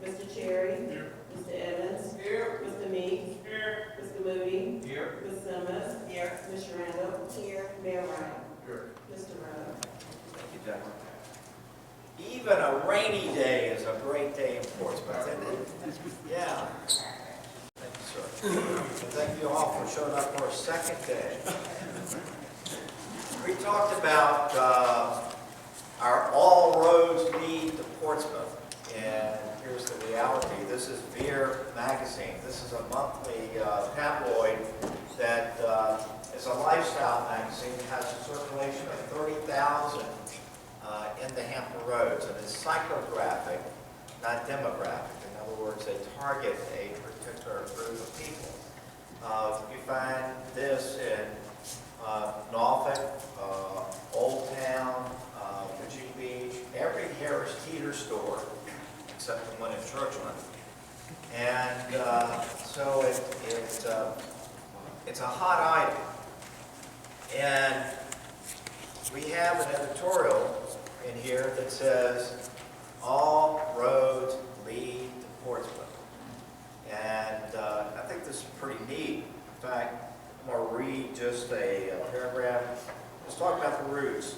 Mr. Cherry. Here. Mr. Evans. Here. Mr. Meeks. Here. Mr. Moody. Here. Ms. Simmons. Here. Ms. Randall. Here. Mayor Ryan. Here. Mr. Rowe. Thank you, Deborah. Even a rainy day is a great day in Portsmouth, isn't it? Yeah. Thank you, sir. And thank you all for showing up for a second day. We talked about our All Roads Lead to Portsmouth. And here's the reality. This is Veer Magazine. This is a monthly tabloid that is a lifestyle magazine. It has a circulation of 30,000 in the Hampton Roads. And it's psychographic, not demographic. In other words, they target a particular group of people. You find this in Norfolk, Old Town, Virginia Beach, every Harris Teeter store, except the one in Churchland. And so it's a hot item. And we have an editorial in here that says, all roads lead to Portsmouth. And I think this is pretty neat. In fact, I'm going to read just a paragraph. Let's talk about the routes.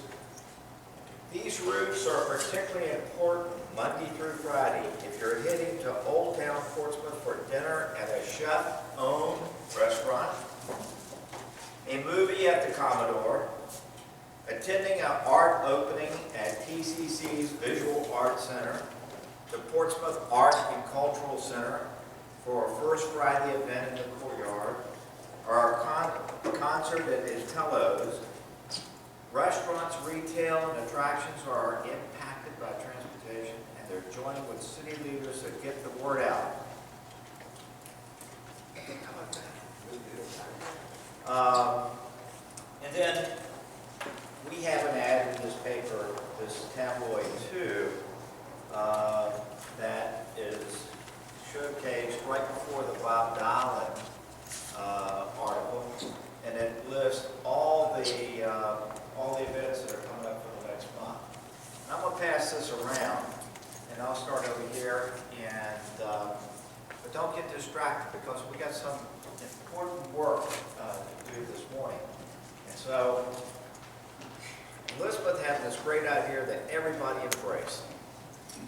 These routes are particularly important Monday through Friday if you're heading to Old Town Portsmouth for dinner at a chef-owned restaurant, a movie at the Commodore, attending an art opening at PCC's Visual Arts Center, the Portsmouth Art and Cultural Center for a First Friday event in the courtyard, or a concert at Intello's. Restaurants, retail, and attractions are impacted by transportation, and they're joining with city leaders to get the word out. And then we have an ad in this paper, this tabloid too, that is showcased right before the Bob Dylan article, and it lists all the events that are coming up for the next month. And I'm going to pass this around, and I'll start over here. And but don't get distracted because we got some important work to do this morning. And so Elizabeth had this great idea that everybody embraced.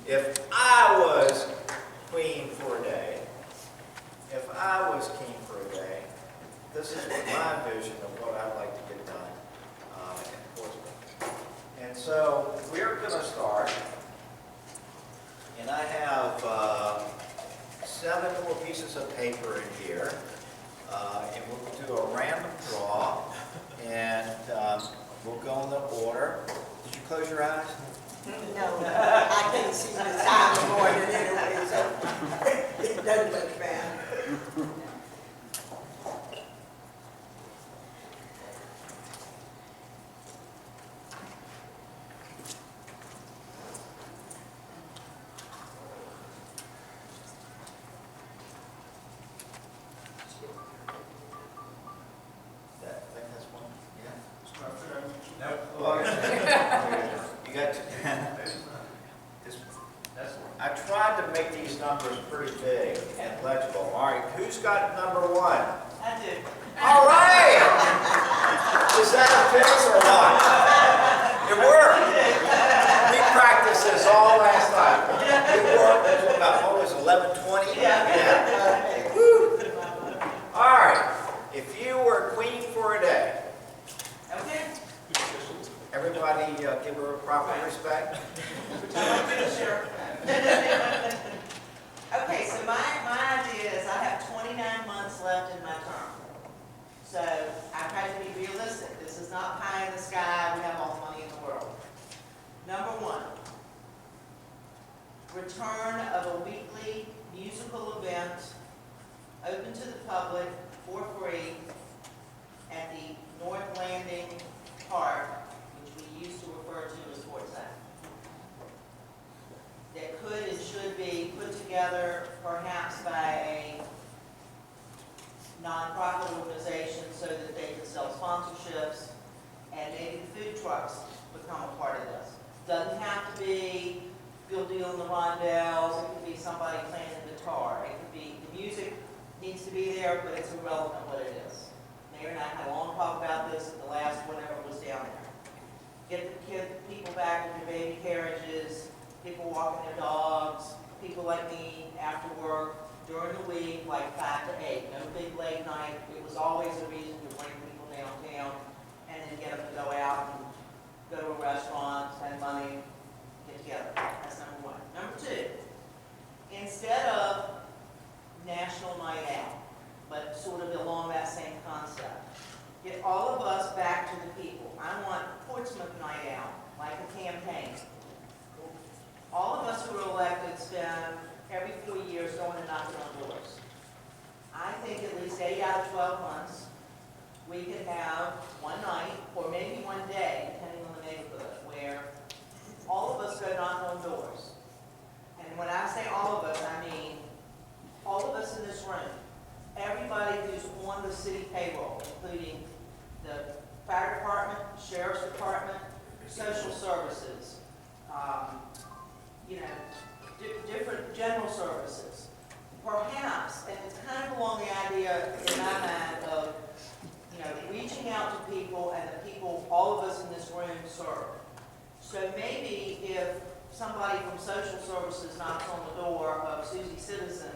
If I was queen for a day, if I was king for a day, this is my vision of what I'd like to get done in Portsmouth. And so we're going to start, and I have 7 more pieces of paper in here, and we'll do a random draw, and we'll go in the order. Did you close your eyes? No, I can't see the time of morning anyway, so it doesn't look bad. I think that's one. Yeah. Nope. You got to. I tried to make these numbers pretty big and legible. All right, who's got number 1? I do. All right! Is that a fix or what? It worked. We practiced this all last night. It worked. It was about, what was it, 11:20? Yeah. Woo. All right. If you were queen for a day, Okay. everybody give her a proper respect. Okay, so my idea is I have 29 months left in my term. So I try to be realistic. This is not pie in the sky, we have all the money in the world. Number 1, return of a weekly musical event open to the public for free at the North Landing Park, which we used to refer to as Fort Sac. That could and should be put together perhaps by a nonprofit organization so that they can sell sponsorships, and maybe the food trucks become a part of this. Doesn't have to be field deal in the rondelles, it could be somebody playing the guitar, it could be, the music needs to be there, but it's irrelevant what it is. Mayor and I had a long talk about this at the last whenever was down there. Get the people back in their baby carriages, people walking their dogs, people like me after work, during the week, like 5 to 8, no big late night. It was always a reason to bring people downtown and then get them to go out and go to a restaurant, spend money, get together. That's number one. Number two, instead of National Night Out, but sort of along that same concept, get all of us back to the people. I want Portsmouth Night Out, like a campaign. All of us who are elected spend every 4 years going and knocking on doors. I think at least 8 out of 12 months, we could have one night, or maybe one day, depending on the neighborhood, where all of us go knock on doors. And when I say all of us, I mean all of us in this room. Everybody who's on the city payroll, including the fire department, sheriff's department, social services, different general services. Perhaps, and it's kind of along the idea in my mind of, reaching out to people and the people all of us in this room serve. So maybe if somebody from social services knocks on the door of Susie Citizen,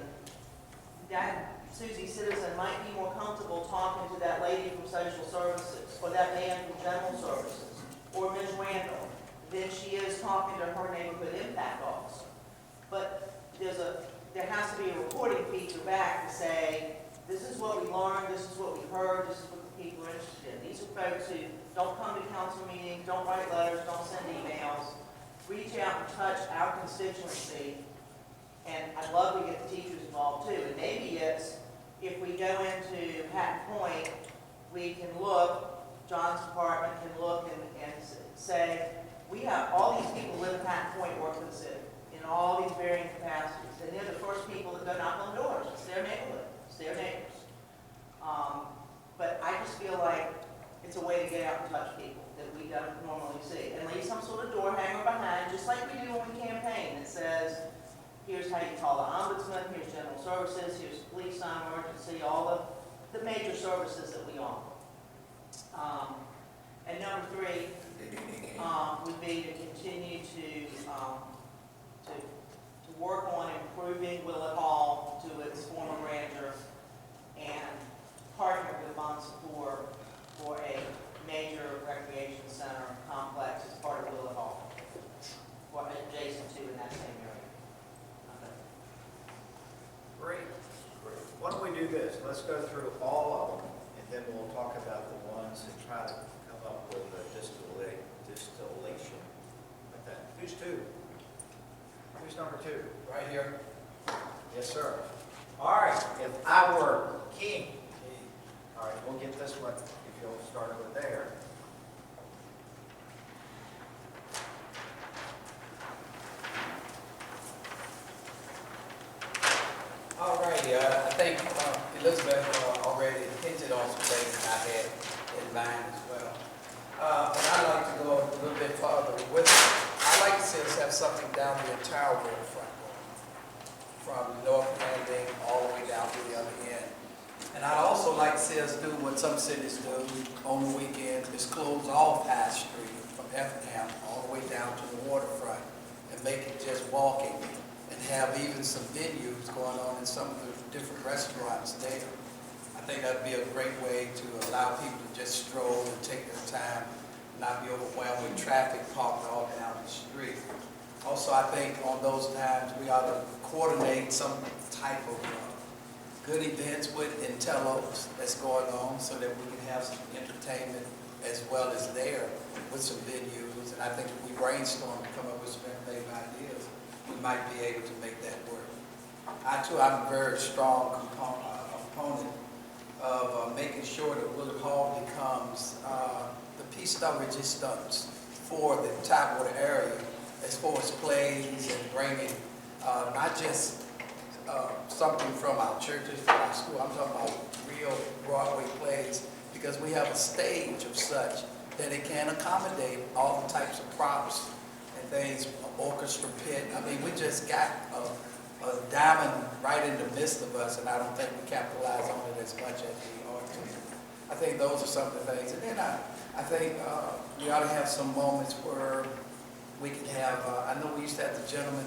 that Susie Citizen might be more comfortable talking to that lady from social services or that man from general services or Ms. Randall than she is talking to her neighborhood impact officer. But there has to be a reporting feature back to say, this is what we learned, this is what we heard, this is what the people are interested in. These are folks who don't come to council meetings, don't write letters, don't send emails, reach out and touch our constituency. And I'd love to get the teachers involved too. And maybe it's, if we go into Hatton Point, we can look, John's department can look and say, we have all these people live in Hatton Point, work for the city, in all these varying capacities. And they're the first people that go knock on doors. It's their neighborhood. It's their neighbors. But I just feel like it's a way to get out and touch people that we don't normally see. And leave some sort of door hanger behind, just like we do when we campaign, that says, here's how you call the ombudsman, here's general services, here's police non-emergency, all the major services that we offer. And number 3 would be to continue to work on improving Willett Hall to its former grandeur and partner with Monsepour for a major recreation center complex as part of Willett Hall, or adjacent to in that same area. Great. Why don't we do this? Let's go through all of them, and then we'll talk about the ones and try to come up with a distillation with that. Who's 2? Who's number 2? Right here. Yes, sir. All right. If I were king, all right, we'll get this one, if you'll start over there. All righty, I think Elizabeth already hinted on some things I had in mind as well. But I'd like to go a little bit farther with it. I'd like to see us have something down the entire waterfront, from the north landing all the way down to the other end. And I'd also like to see us do what some cities do on the weekends, is close off High Street from Effingham all the way down to the waterfront and make it just walking, and have even some venues going on in some of the different restaurants there. I think that'd be a great way to allow people to just stroll and take their time, not be overwhelmed with traffic parked all down the street. Also, I think on those times we ought to coordinate some type of good events with Intellos that's going on, so that we can have some entertainment as well as there with some venues. And I think if we brainstorm and come up with some innovative ideas, we might be able to make that work. I'm a very strong opponent of making sure that Willett Hall becomes the piece of resistance for the Tidewater area, as far as plays and bringing not just something from our churches, from our school. I'm talking about real Broadway plays, because we have a stage of such that it can accommodate all the types of props and things, orchestra pit. I mean, we just got a diamond right in the midst of us, and I don't think we capitalize on it as much as we ought to. I think those are some of the things. And then I think we ought to have some moments where we could have, I know we used to have the gentleman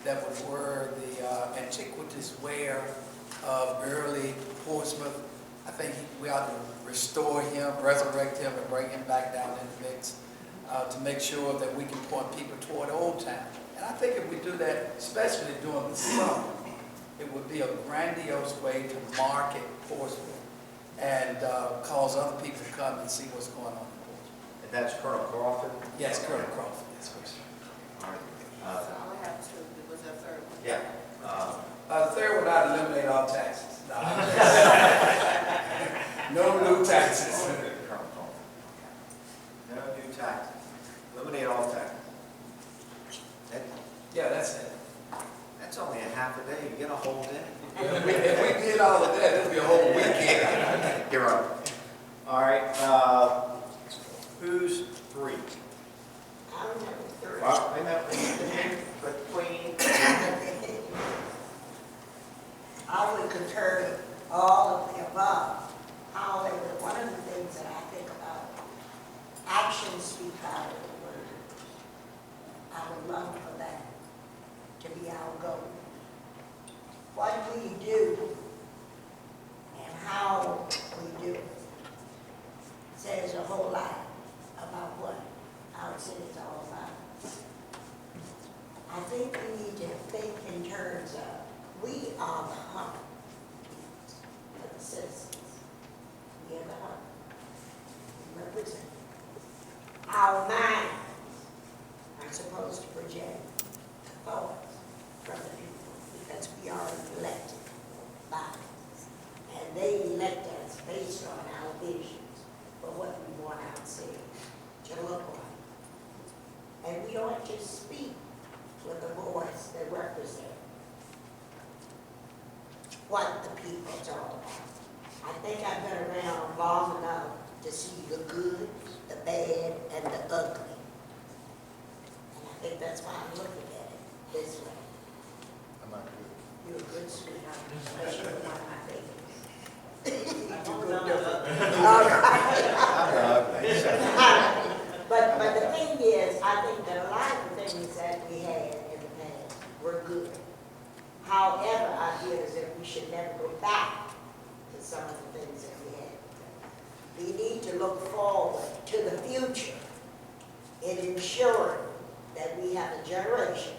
that would wear the antiquities wear of early Portsmouth. I think we ought to restore him, resurrect him, and bring him back down in the mix to make sure that we can point people toward Old Town. And I think if we do that, especially during the summer, it would be a grandiose way to market Portsmouth and cause other people to come and see what's going on in Portsmouth. And that's Colonel Crawford? Yes, Colonel Crawford. Yes, sir. All right. So I have two, it was a third one. Yeah. The third one, I'd eliminate all taxes. No new taxes. Colonel Crawford. No new taxes. Eliminate all taxes. Yeah, that's it. That's only a half a day. You get a whole day. If we did all of that, it'd be a whole weekend. You're right. All right. Who's three? I'm number three. Well, wait a minute. But Queen. I would concur with all of the above. However, one of the things that I think about, actions speak louder than words. I would love for that to be our goal. What we do and how we do it says a whole lot about what our city is all about. I think we need to think in terms of, we are the hub of the citizens. We are the hub. We represent. Our minds are supposed to project thoughts from the people because we are elected bodies. And they elect us based on our visions for what we want our city to look like. And we ought to speak with a voice that represents what the people's all about. I think I've been around long enough to see the good, the bad, and the ugly. And I think that's why I'm looking at it this way. I'm not good. You're a good sweetheart, especially one of my babies. Oh, no, no. All right. But the thing is, I think that a lot of the things that we had in the past were good. However, I feel as if we should never go back to some of the things that we had. We need to look forward to the future in ensuring that we have a generation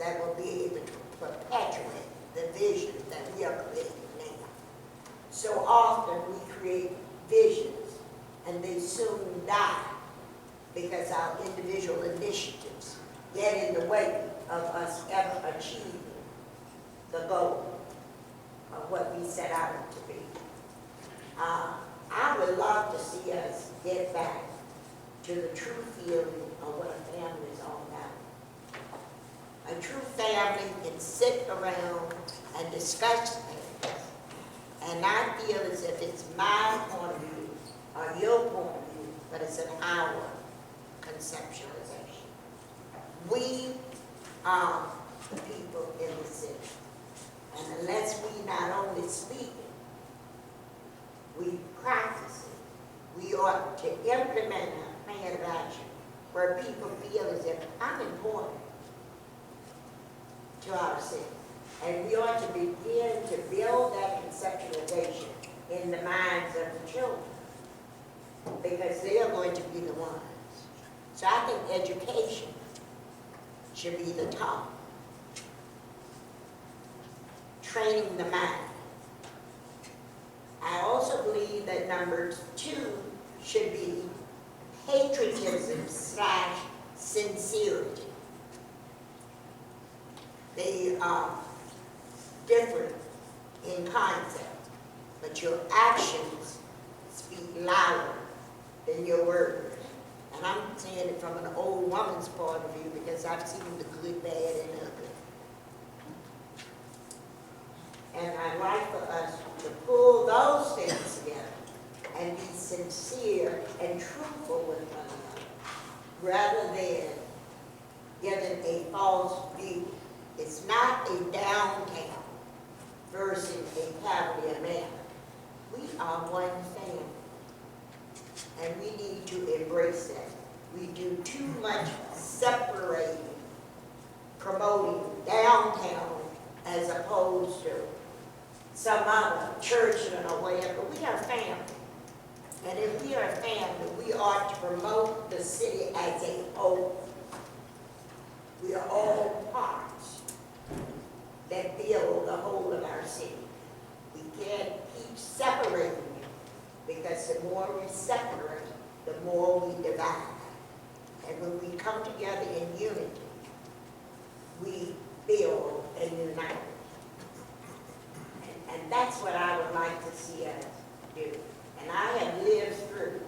that will be able to perpetuate the vision that we are creating now. So often we create visions and they soon die because our individual initiatives get in the way of us ever achieving the goal of what we set out to be. I would love to see us get back to the true feeling of what a family is all about. A true family can sit around and discuss things and not feel as if it's my point of view or your point of view, but it's an our conceptualization. We are the people in the city. And unless we not only speak it, we practice it, we ought to implement a plan of action where people feel as if I'm important to our city. And we ought to begin to build that conceptualization in the minds of the children because they are going to be the ones. So I think education should be the top. Training the mind. I also believe that number 2 should be patriotism/sincerity. They are different in concept, but your actions speak louder than your words. And I'm saying it from an old woman's point of view because I've seen the good, bad, and ugly. And I'd like for us to pull those things together and be sincere and truthful with one another, rather than a false view. It's not a downtown versus a Cavalier manor. We are one family, and we need to embrace that. We do too much separating, promoting downtown as opposed to some other church or whatever. We are family. And if we are family, we ought to promote the city as a whole. We are all parts that build the whole of our city. We can't keep separating it, because the more we separate, the more we divide. And when we come together in unity, we build and unite. And that's what I would like to see us do. And I have lived through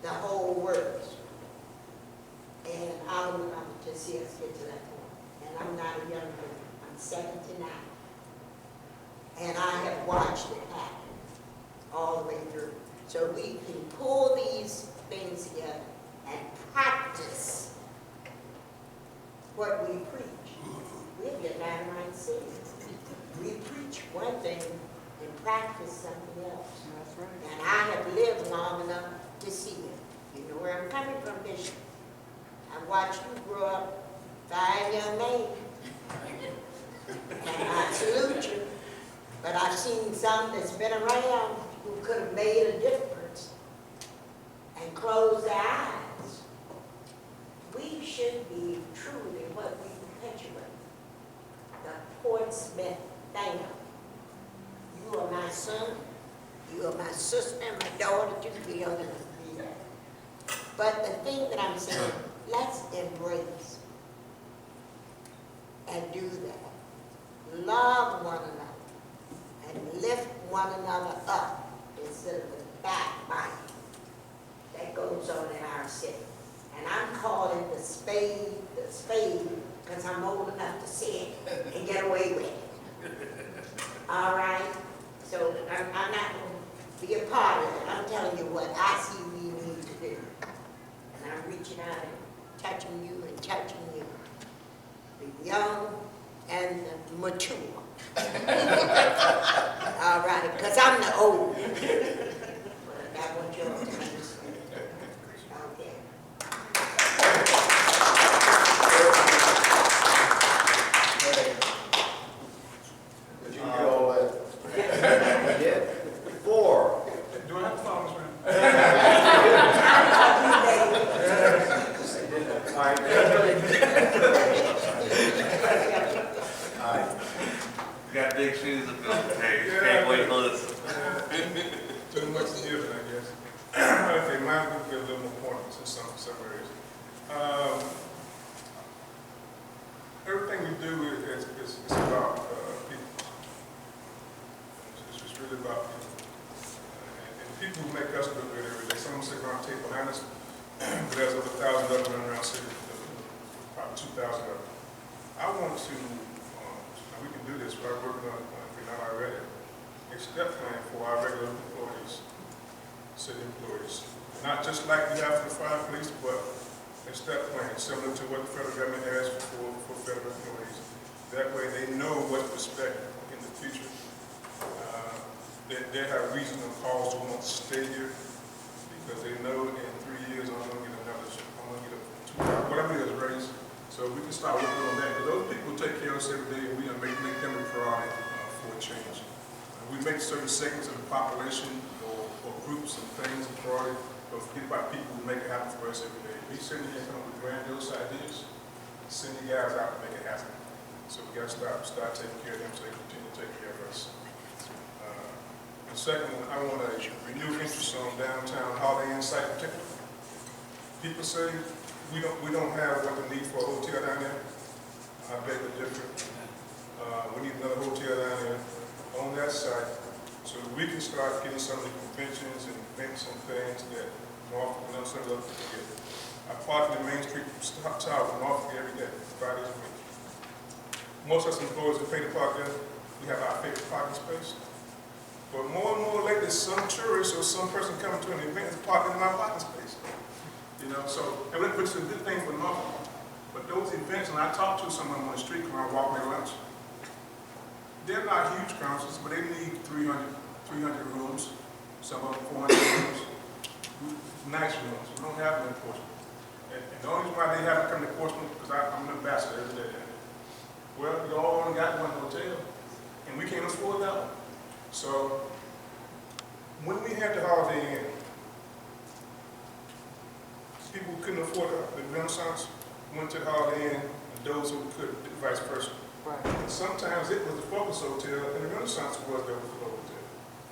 the whole works. And I would like to see us get to that point. And I'm not a young lady, I'm 79. And I have watched it happen all the way through. So we can pull these things together and practice what we preach. We'll be a dynamite city. We preach one thing and practice something else. That's right. And I have lived long enough to see it. You know where I'm coming from, Bishop. I watched you grow up, 5 young men. And I salute you. But I've seen some that's been around who could have made a difference and closed their eyes. We should be truly what we perpetuate. The Portsmouth thing. You are my son, you are my sister, and my daughter too, the other one. But the thing that I'm saying, let's embrace and do that. Love one another and lift one another up instead of the backbiting that goes on in our city. And I'm calling the spade, because I'm old enough to see it and get away with it. All right? So I'm not going to be a part of it. I'm telling you what I see we need to do. And I'm reaching out and touching you and touching you. The young and the mature. All right, because I'm the old. But I want you all to understand. Okay. Did you get all that? I did. 4. Do I have to follow this round? All right. All right. Got big shoes to fill. Hey, can't wait to listen. Too much to give, I guess. Okay, mine would be a little more pointed in some areas. Everything we do is about people. It's really about people. And people who make us look good every day. Someone sit around the table behind us, but there's over 1,000 of them running around city, probably 2,000 of them. I want to, we can do this, but I'm working on, if we're not already, a step plan for our regular employees, city employees. Not just like we have for the fire police, but a step plan similar to what the federal government has for federal employees. That way they know what to expect in the future. They have reasonable cause to want to stay here because they know in 3 years I'm going to get a whatever it is, raise. So we can start working on that. Because those people take care of us every day, and we make them a priority for a change. We make certain segments of the population or groups and things a priority, but forget about people who make it happen for us every day. We send you come up with grandiose ideas, send you guys out to make it happen. So we got to start taking care of them so they continue to take care of us. The second one, I want to renew interest on downtown Holiday Inn site particularly. People say we don't have what they need for a hotel down there. I beg to differ. We need another hotel down there on that site so that we can start getting some of the conventions and events and things that Norfolk and some of the other people get. I park in the Main Street tower in Norfolk every day, 5 days a week. Most of us employees who pay to park there, we have our favorite parking space. But more and more lately, some tourist or some person coming to an event is parking in my parking space. You know, so, and which is a good thing for Norfolk. But But those events, and I talked to some of them on the street when I walk their lunch, they're not huge concerts, but they need 300 rooms, some of them 400 rooms, nice rooms. We don't have them in Portsmouth. And the only reason why they haven't come to Portsmouth is because I'm an ambassador every day. Well, we all only got one hotel, and we can't afford that one. So, when we had the Holiday Inn, people who couldn't afford the Renaissance went to the Holiday Inn, and those who could, vice versa. Right. And sometimes it was the Focus Hotel, and the Renaissance was the overflow hotel.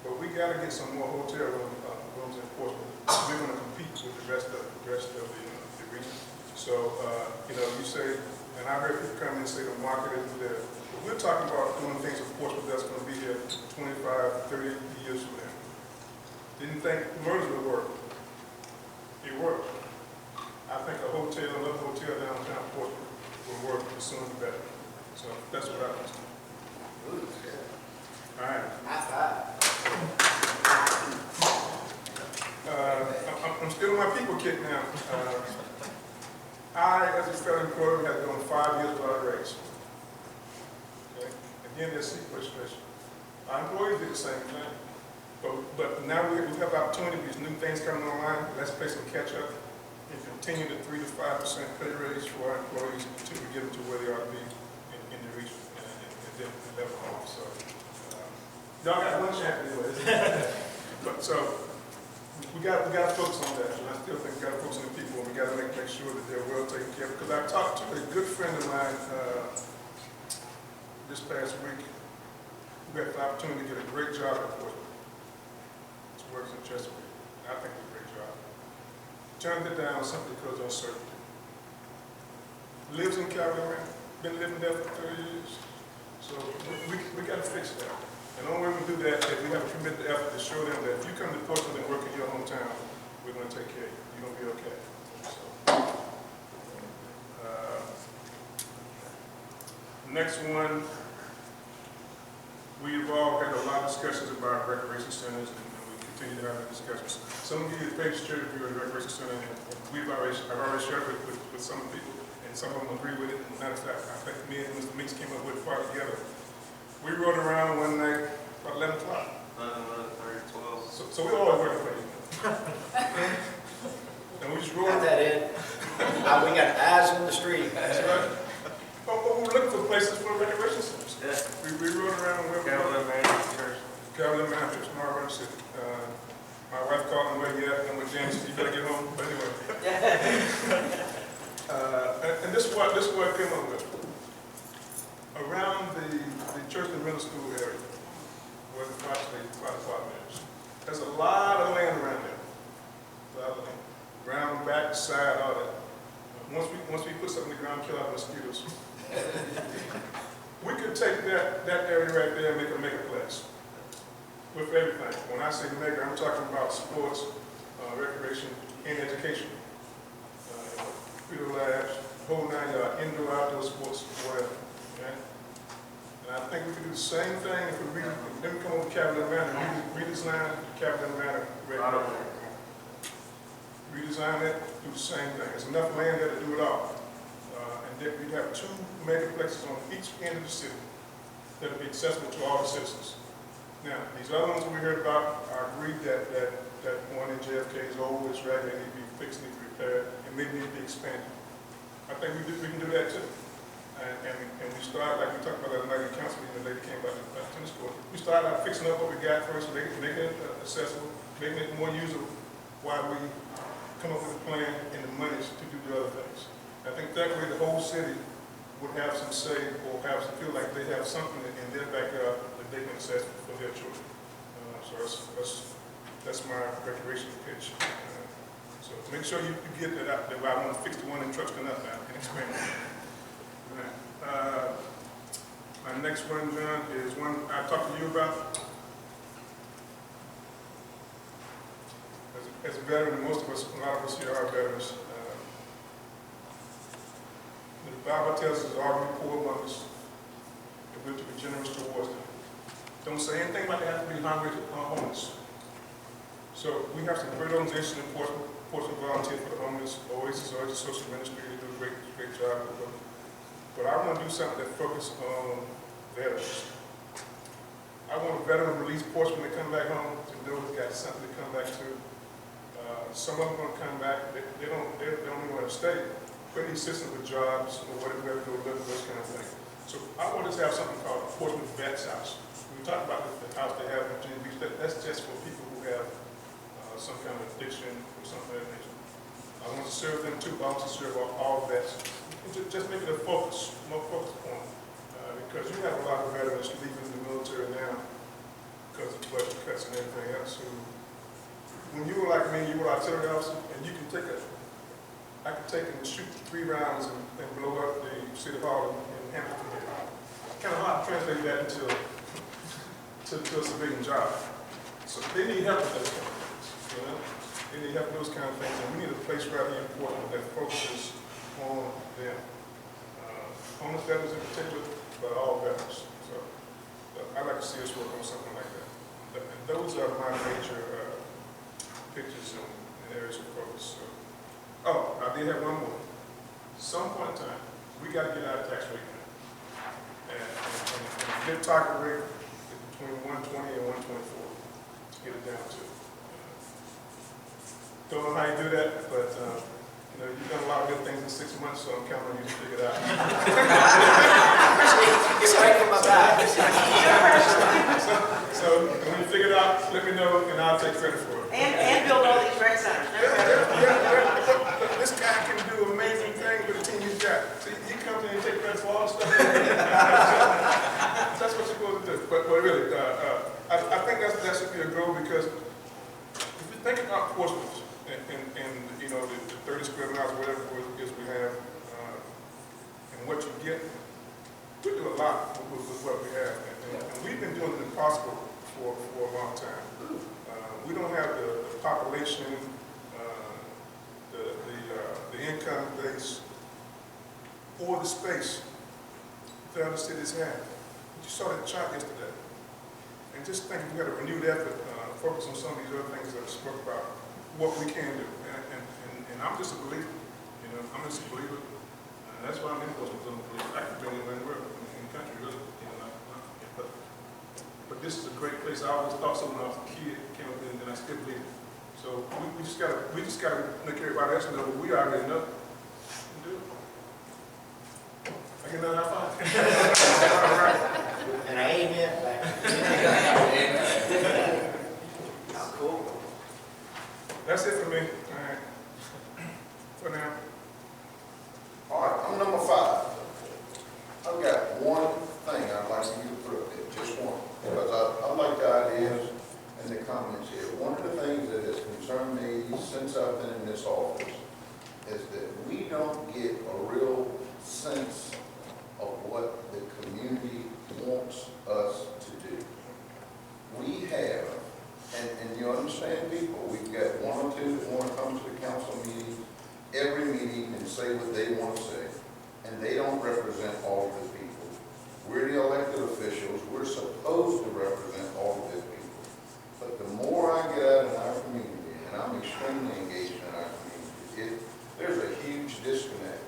But we got to get some more hotel rooms in Portsmouth. We're going to compete with the rest of the region. So, you say, and I heard people come in and say the market isn't there. But we're talking about doing things in Portsmouth that's going to be here 25, 30 years from now. Didn't think merger would work. It worked. I think another hotel downtown Portsmouth will work as soon as better. So that's what I was doing. All right. High five. I'm still in my people kit now. I, as a federal employee, have done 5 years without a raise. Okay? Again, there's sequestration. Our employees did the same thing. But now we have opportunity with these new things coming online. Let's play some catch up and continue the 3 to 5% pay raise for our employees until we get them to where they ought to be in the region and then level off. So, y'all got one chance anyway. But so, we got to focus on that. And I still think we got to focus on the people, and we got to make sure that they're well taken care of. Because I talked to a good friend of mine this past week who got the opportunity to get a great job at Portsmouth. He works in Chesapeake. I think it's a great job. Turned it down simply because of uncertainty. Lives in California, been living there for 30 years. So we got to fix that. And the only way we do that is we have to commit the effort to show them that if you come to Portsmouth and work in your hometown, we're going to take care of you. You're going to be okay. So, next one, we've all had a lot of discussions about recreation centers, and we continue to have the discussions. Some of you have paid shared review of the recreation center, and I've already shared it with some people, and some of them agree with it. And matter of fact, I think me and Mr. Meeks came up with it far together. We rode around one night about 11 o'clock. 11, 30, 12. So we always working for you. And we just rode. Got that in. We got eyes on the street. That's right. But we were looking for places for recreation centers. Yeah. We rode around where we Cavalier Baptist Church. Cavalier Baptist, Marvin City. My wife called me, where you at? I'm with James, you better get home. But anyway. And this is what I came up with. Around the Churchland Middle School area, where the fire department is, there's a lot of land around there. A lot of land. Ground, back, side, all that. Once we put something in the ground, kill out mosquitoes. We could take that area right there and make a megaplex with everything. When I say mega, I'm talking about sports, recreation, and education. Field labs, whole 9 yard, indoor, outdoor sports, whatever. Okay? And I think we could do the same thing if we come over to Cavalier Manor, redesign Cavalier Manor. Redesign it, do the same thing. There's enough land there to do it all. And then we'd have 2 megaplexes on each end of the city that would be accessible to all the citizens. Now, these other ones we heard about, I agree that one in JFK is old, it's ragged, they need to be fixed, need to be repaired, and maybe need to be expanded. I think we can do that too. And we start, like we talked about last night in council meeting, the lady came by the tennis court. We started out fixing up what we got first, so making it accessible, making it more usable, while we come up with a plan and the monies to do the other things. I think that way the whole city would have some say, or feel like they have something in their backyard that they can access for their children. So that's my recreation pitch. So make sure you get that out there. I want to fix the one in Truxton up now and expand it. My next one, John, is one I talked to you about. As a veteran, most of us, a lot of us here are veterans. The Bible tells us all we poor among us, and we're to be generous towards them. Don't say anything about they have to be hungry or homeless. So we have some great organizations in Portsmouth Portsmouth Volunteer for the Homeless, Oasis Social Ministry, they do a great job with them. But I want to do something that focuses on veterans. I want a veteran release Portsmouth to come back home to know he's got something to come back to. Some of them are going to come back, they don't even want to stay. Put these systems with jobs or whatever, go live, those kind of things. So I want us to have something called the Portsmouth Vets House. We talk about the house they have in Virginia Beach, that's just for people who have some kind of addiction or something of that nature. I want to serve them too, but I want to serve all vets. Just make it a focus, more focus point. Because you have a lot of veterans leaving the military now because of budget cuts and everything else. Who, when you were like me, you were artillery officer, and you can I can take and shoot 3 rounds and blow up the city hall in Hampton. Kind of hard to translate that into a civilian job. So they need help with those kind of things, you know? They need help with those kind of things, and we need a place right here in Portland that focuses on them. Homeless veterans in particular, but all veterans. So I'd like to see us work on something like that. And those are my major pictures and areas of focus. So. Oh, I did have one more. Some point in time, we got to get out of tax rate now. And get target rate is between 120 and 124 to get it down to. Don't know how you do that, but you know, you've done a lot of good things in 6 months, so I'm counting on you to figure it out. It's right in my back. So when you figure it out, let me know, and I'll take credit for it. And build all these rec centers. But this guy can do amazing things with the team he's got. See, he comes in and takes credit for all the stuff. That's what you're supposed to do. But really, I think that should be a goal, because if you think about Portsmouth and you know, the 30 square miles, whatever it is we have, and what you get, we do a lot with what we have. And we've been doing the impossible for a long time. We don't have the population, the income base, or the space that other cities have. You saw that chart yesterday. And just think, we've got a renewed effort, focus on some of these other things that I spoke about, what we can do. And I'm just a believer, you know, I'm just a believer. And that's why I'm in Portsmouth, I'm a believer. I can go anywhere in the world, in the country, really. You know, but this is a great place. I always thought so when I was a kid, came up in, and I still believe it. So we just gotta make everybody else know we already know. We do it. I get another high five. All right. And I amen back. How cool. That's it for me. All right. For now. All right, I'm number 5. I've got one thing I'd like you to put up there, just one, because I like the ideas and the comments here. One of the things that has concerned me since I've been in this office is that we don't get a real sense of what the community wants us to do. We have, and you understand people, we've got 1 or 2 that want to come to the council meeting, every meeting, and say what they want to say, and they don't represent all of the people. We're the elected officials, we're supposed to represent all of the people. But the more I get out in our community, and I'm extremely engaged in our community, there's a huge disconnect.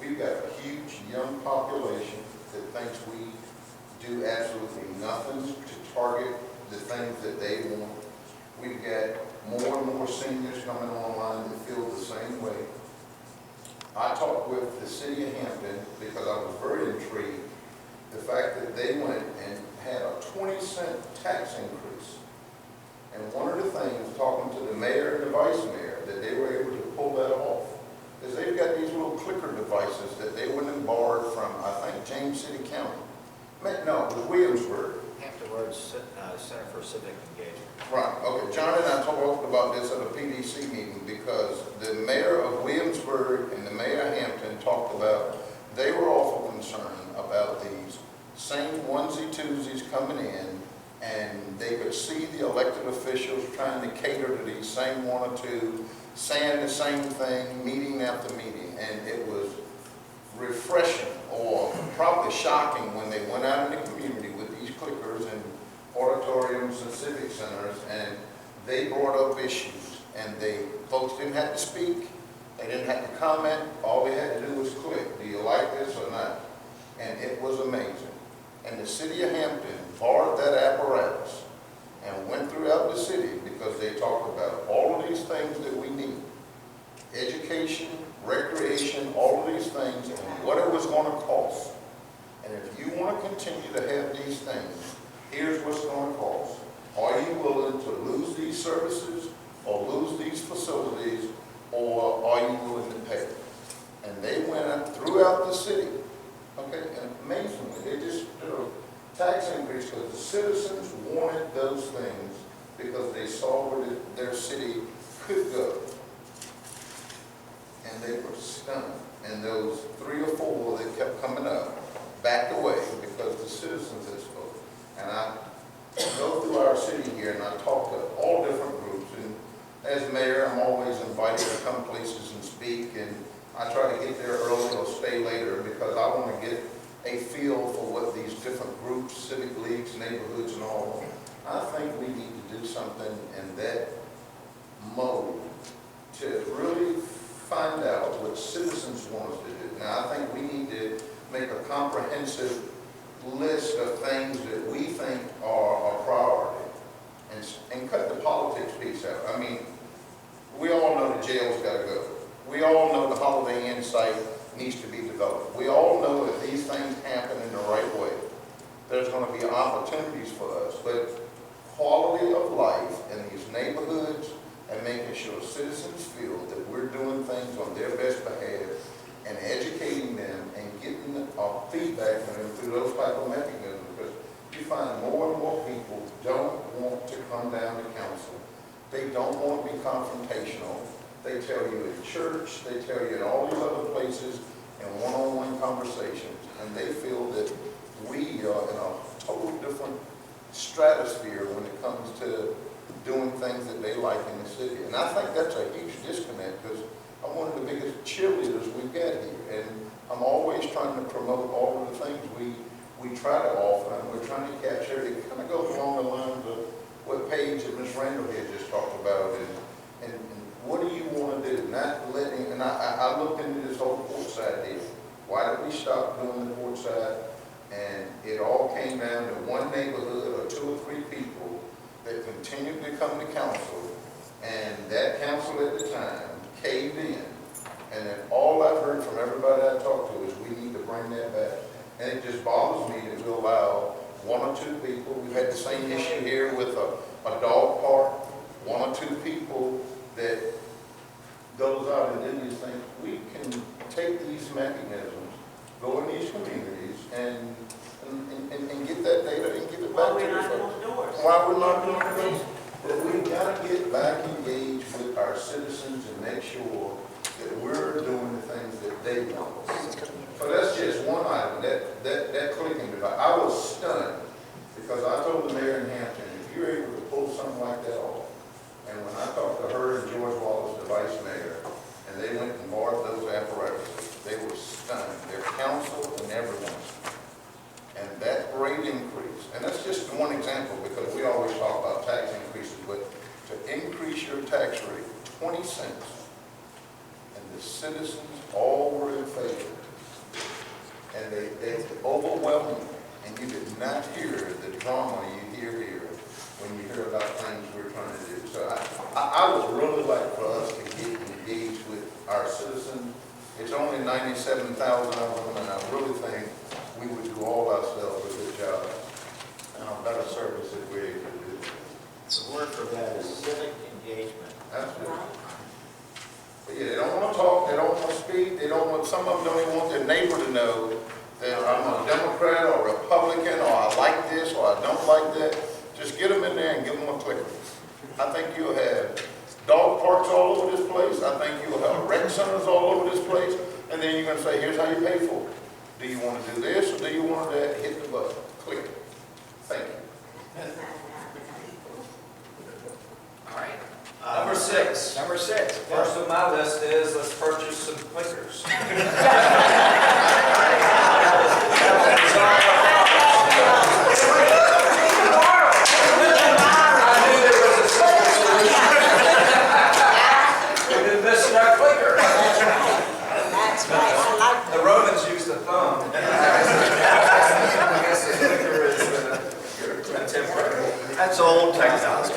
We've got a huge young population that thinks we do absolutely nothing to target the things that they want. We've got more and more seniors coming online that feel the same way. I talked with the city of Hampton because I was very intrigued the fact that they went and had a 20-cent tax increase. And one of the things, talking to the mayor and the vice mayor, that they were able to pull that off, is they've got these little clicker devices that they went and borrowed from, I think, James City County. No, it was Williamsburg. Hampton Roads Center for Civic Engagement. Right, okay. John and I talked about this at a PDC meeting because the mayor of Williamsburg and the mayor of Hampton talked about, they were awful concerned about these same onesie-twosies coming in, and they could see the elected officials trying to cater to these same 1 or 2, saying the same thing, meeting after meeting, and it was refreshing or probably shocking when they went out in the community with these clickers and auditoriums and civic centers, and they brought up issues and folks didn't have to speak, they didn't have to comment, all they had to do was click, do you like this or not? And it was amazing. And the city of Hampton borrowed that apparatus and went throughout the city because they talked about all of these things that we need. Education, recreation, all of these things, and what it was going to cost. And if you want to continue to have these things, here's what's going to cost. Are you willing to lose these services or lose these facilities, or are you willing to pay? And they went up throughout the city, okay, and amazingly, they just did a tax increase because the citizens wanted those things because they saw where their city could go. And they were stunned. And those 3 or 4 that kept coming up backed away because the citizens had spoken. And I go through our city here and I talk to all different groups. And as mayor, I'm always invited to come places and speak. And I try to get there early or stay later because I want to get a feel for what these different groups, civic leagues, neighborhoods and all. I think we need to do something in that mode to really find out what citizens want us to do. Now, I think we need to make a comprehensive list of things that we think are a priority and cut the politics piece out. I mean, we all know the jail's got to go. We all know the Holiday Inn site needs to be developed. We all know that these things happen in the right way. There's going to be opportunities for us, but quality of life in these neighborhoods and making sure citizens feel that we're doing things on their best behalf and educating them and getting feedback from them through those type of mechanisms, because you find more and more people don't want to come down to council. They don't want to be confrontational. They tell you in church, they tell you in all these other places in one-on-one conversations, and they feel that we are in a total different stratosphere when it comes to doing things that they like in the city. And I think that's a huge disconnect because I'm one of the biggest cheerleaders we've got here. And I'm always trying to promote all of the things we try to offer and we're trying to capture. It kind of goes along the lines of what Paige and Ms. Randall here just talked about. And what do you want to do? Not letting, and I looked into this whole port side deal. Why did we stop doing the port side? And it all came down to one neighborhood or 2 or 3 people that continued to come to council, and that council at the time caved in. And then all I've heard from everybody I talked to is we need to bring that back. And it just bothers me that we allow 1 or 2 people. We've had the same issue here with a dog park. 1 or 2 people that goes out and do these things. We can take these mechanisms, go in these communities, and get that data and give it back to the folks. Why we're not doing things? But we've got to get back engaged with our citizens and make sure that we're doing the things that they want. So that's just one item, that clicking device. I was stunned because I told the mayor in Hampton, if you're able to pull something like that off, and when I talked to her and George Wallace, the vice mayor, and they went and bought those apparatuses, they were stunned. Their council and everyone. And that rate increase, and that's just one example because we always talk about tax increases, but to increase your tax rate 20 cents, and the citizens all were in favor, and they overwhelmed, and you did not hear the drama you hear here when you hear about things we're trying to do. So I would really like for us to get engaged with our citizens. It's only 97,000 of them, and I really think we would do all ourselves a good job and a better service if we're able to do it. The word for that is civic engagement. Absolutely. But yeah, they don't want to talk, they don't want to speak, they don't want, some of them don't even want their neighbor to know that I'm a Democrat or Republican, or I like this or I don't like that. Just get them in there and give them a clicker. I think you'll have dog parks all over this place. I think you'll have rec centers all over this place. And then you're going to say, here's how you pay for it. Do you want to do this or do you want to hit the button? Click it. Thank you. All right. Number six. First on my list is let's purchase some clickers. Technology.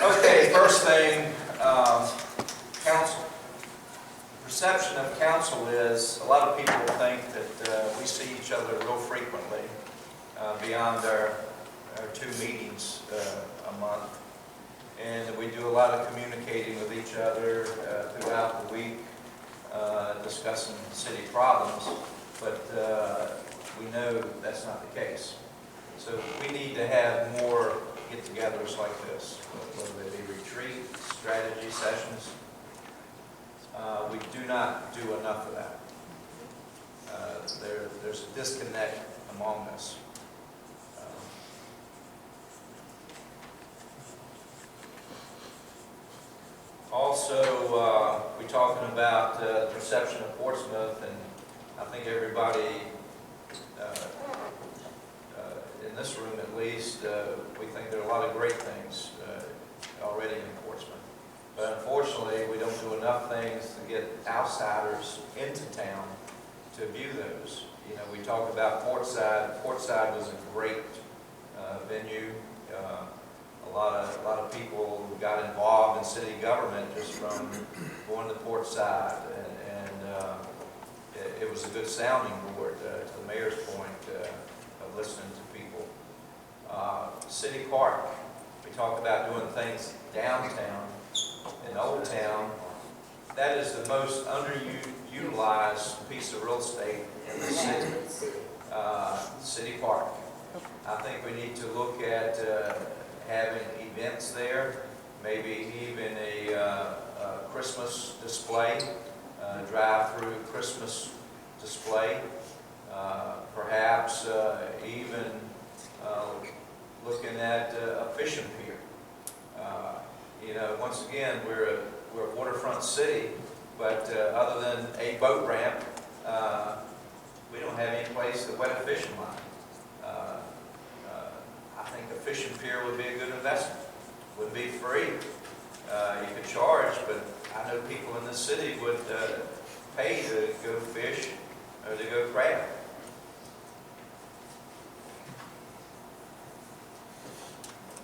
Okay, first thing, council. Perception of council is, a lot of people think that we see each other real frequently, beyond our 2 meetings a month. And we do a lot of communicating with each other throughout the week, discussing city problems, but we know that's not the case. So we need to have more get-togethers like this, whether they be retreat, strategy sessions. We do not do enough of that. There's a disconnect among us. Also, we're talking about the perception of Portsmouth, and I think everybody in this room at least, we think there are a lot of great things already in Portsmouth. But unfortunately, we don't do enough things to get outsiders into town to view those. You know, we talk about Portside. Portside was a great venue. A lot of people got involved in city government just from going to Portside, and it was a good sounding board, to the mayor's point, of listening to people. City Park, we talk about doing things downtown, in Old Town. That is the most underutilized piece of real estate in the city. City Park. I think we need to look at having events there, maybe even a Christmas display, drive-through Christmas display, perhaps even looking at a fishing pier. You know, once again, we're a waterfront city, but other than a boat ramp, we don't have any place to wet a fishing line. I think a fishing pier would be a good investment. Wouldn't be free. You could charge, but I know people in this city would pay to go fish or to go crab.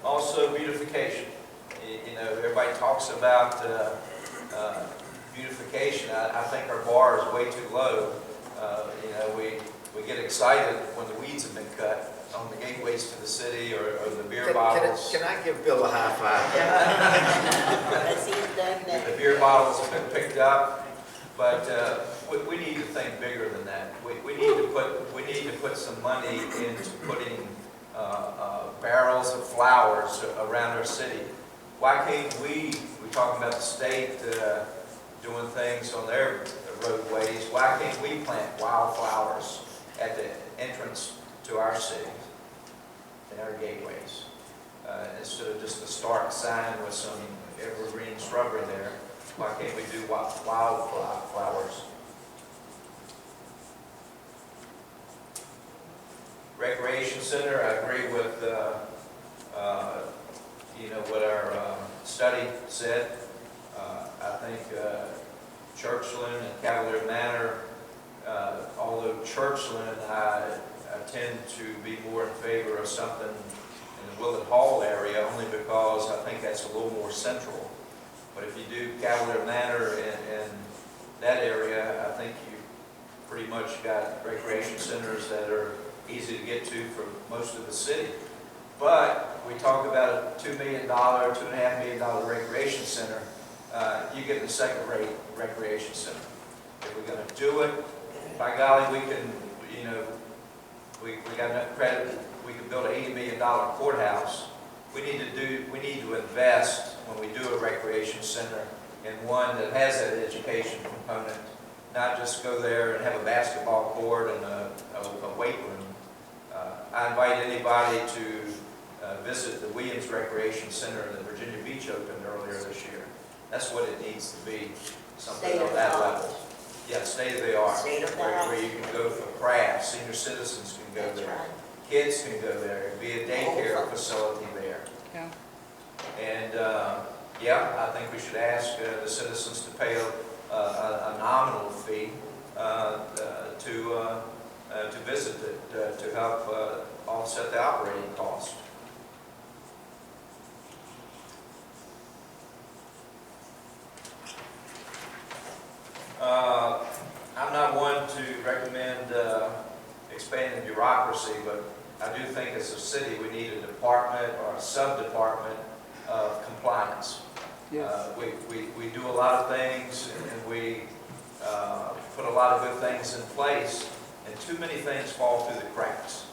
Also, beautification. You know, everybody talks about beautification. I think our bar is way too low. You know, we get excited when the weeds have been cut on the gateways to the city or the beer bottles. Can I give Bill a high five? Let's see if Doug knows. The beer bottles have been picked up, but we need to think bigger than that. We need to put some money into putting barrels of flowers around our city. Why can't we're talking about the state doing things on their roadways, why can't we plant wildflowers at the entrance to our city and our gateways? Instead of just a stark sign with some evergreen shrubbery there, why can't we do wildflowers? Recreation center, I agree with you know, what our study said. I think Churchland and Cavalier Manor, although Churchland, I tend to be more in favor of something in the Willett Hall area, only because I think that's a little more central. But if you do Cavalier Manor in that area, I think you pretty much got recreation centers that are easy to get to for most of the city. But we talk about a $2 million, $2.5 million recreation center. You get the second-rate recreation center. If we're going to do it, by golly, we can, you know, we got enough credit. We can build an $80 million courthouse. We need to invest when we do a recreation center in one that has that education component, not just go there and have a basketball court and a weight room. I invite anybody to visit the Williams Recreation Center that Virginia Beach opened earlier this year. That's what it needs to be, something on that level. Yeah, state-of-the-art, where you can go for crafts, senior citizens can go there, kids can go there, be a daycare facility there. Yeah. And yeah, I think we should ask the citizens to pay a nominal fee to to visit it, to help offset the operating cost. I'm not one to recommend expanding bureaucracy, but I do think as a city we need a department or a sub-department of compliance. We do a lot of things and we put a lot of good things in place, and too many things fall through the cracks.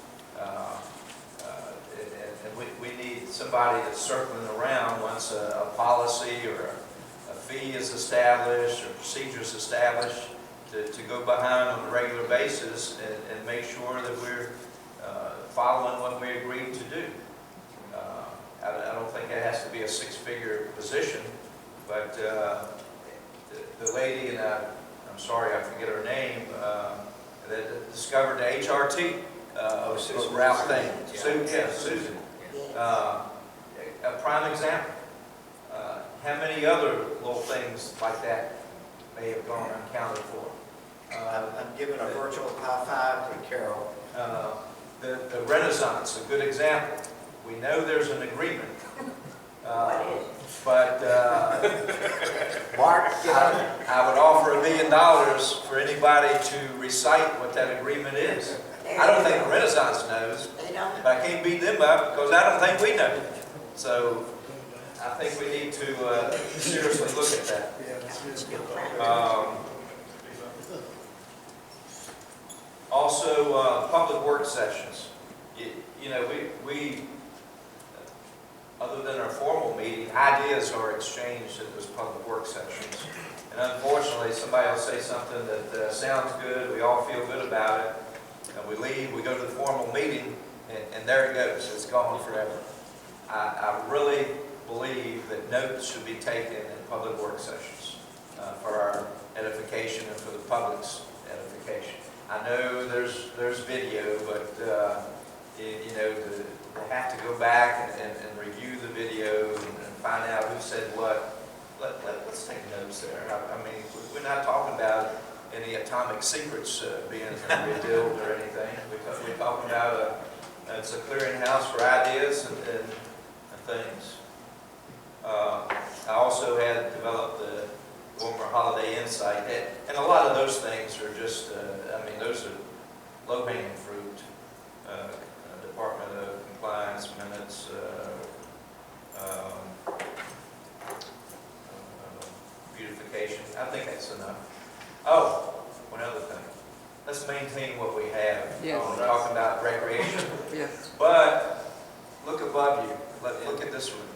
And we need somebody that's circling around once a policy or a fee is established or procedures established to go behind on a regular basis and make sure that we're following what we agreed to do. I don't think it has to be a six-figure position, but the lady, and I'm sorry I forget her name, that discovered the HRT route thing. Susan. A prime example. How many other little things like that may have gone unaccounted for? I'm giving a virtual high five to Carol. The Renaissance, a good example. We know there's an agreement. But Mark, I would offer $1 million for anybody to recite what that agreement is. I don't think the Renaissance knows, but I can't beat them up because I don't think we know. So I think we need to seriously look at that. Also, public work sessions. You know, we other than our formal meeting, ideas are exchanged at those public work sessions. And unfortunately, somebody will say something that sounds good, we all feel good about it, and we leave, we go to the formal meeting, and there it goes, it's gone forever. I really believe that notes should be taken in public work sessions for our edification and for the public's edification. I know there's video, but you know, they have to go back and review the video and find out who said what. Let's take notes there. I mean, we're not talking about any atomic secrets being revealed or anything. We're talking about it's a clearinghouse for ideas and things. I also had developed the former Holiday Insight, and a lot of those things are just, I mean, those are low-hanging fruit. Department of Compliance minutes, beautification. I think that's enough. Oh, one other thing. Let's maintain what we have. Yes. We're talking about recreation. Yes. But look above you. Look at this room.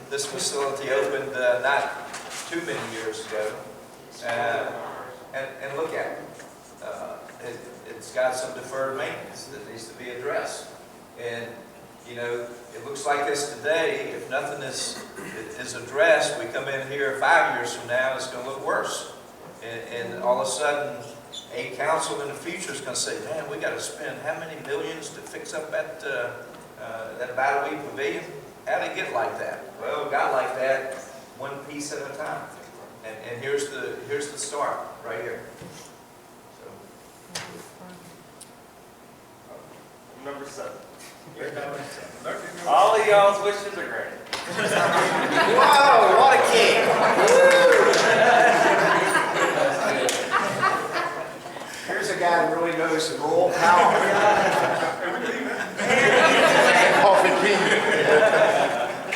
This facility opened not too many years ago. And look at it. It's got some deferred maintenance that needs to be addressed. And, you know, it looks like this today. If nothing is addressed, we come in here 5 years from now, it's going to look worse. And all of a sudden, a council in the future is going to say, man, we got to spend how many millions to fix up that Battle Weed Pavilion? How did it get like that? Well, it got like that one piece at a time. And here's the start right here. Number 7. you're number 7. All of y'all's wishes are granted. Whoa, what a king! Here's a guy who really knows some rural power.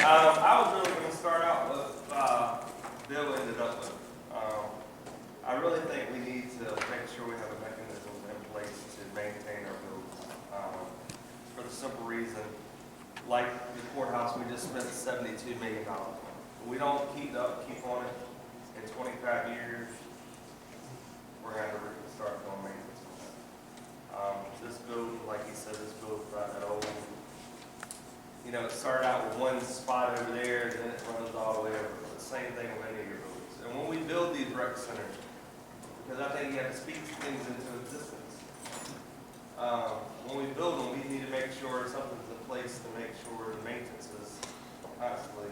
I was really going to start out with Bill ended up with. I really think we need to make sure we have a mechanism in place to maintain our buildings. For the simple reason, like the courthouse, we just spent $72 million. We don't keep on it in 25 years, we're going to have to start doing maintenance on that. This building, like he said, this building's not that old. You know, it started out with one spot over there, and then it runs all the way over. It's the same thing with any of your buildings. And when we build these rec centers, because I think you have to speak things into existence. When we build them, we need to make sure something's in place to make sure the maintenance is constantly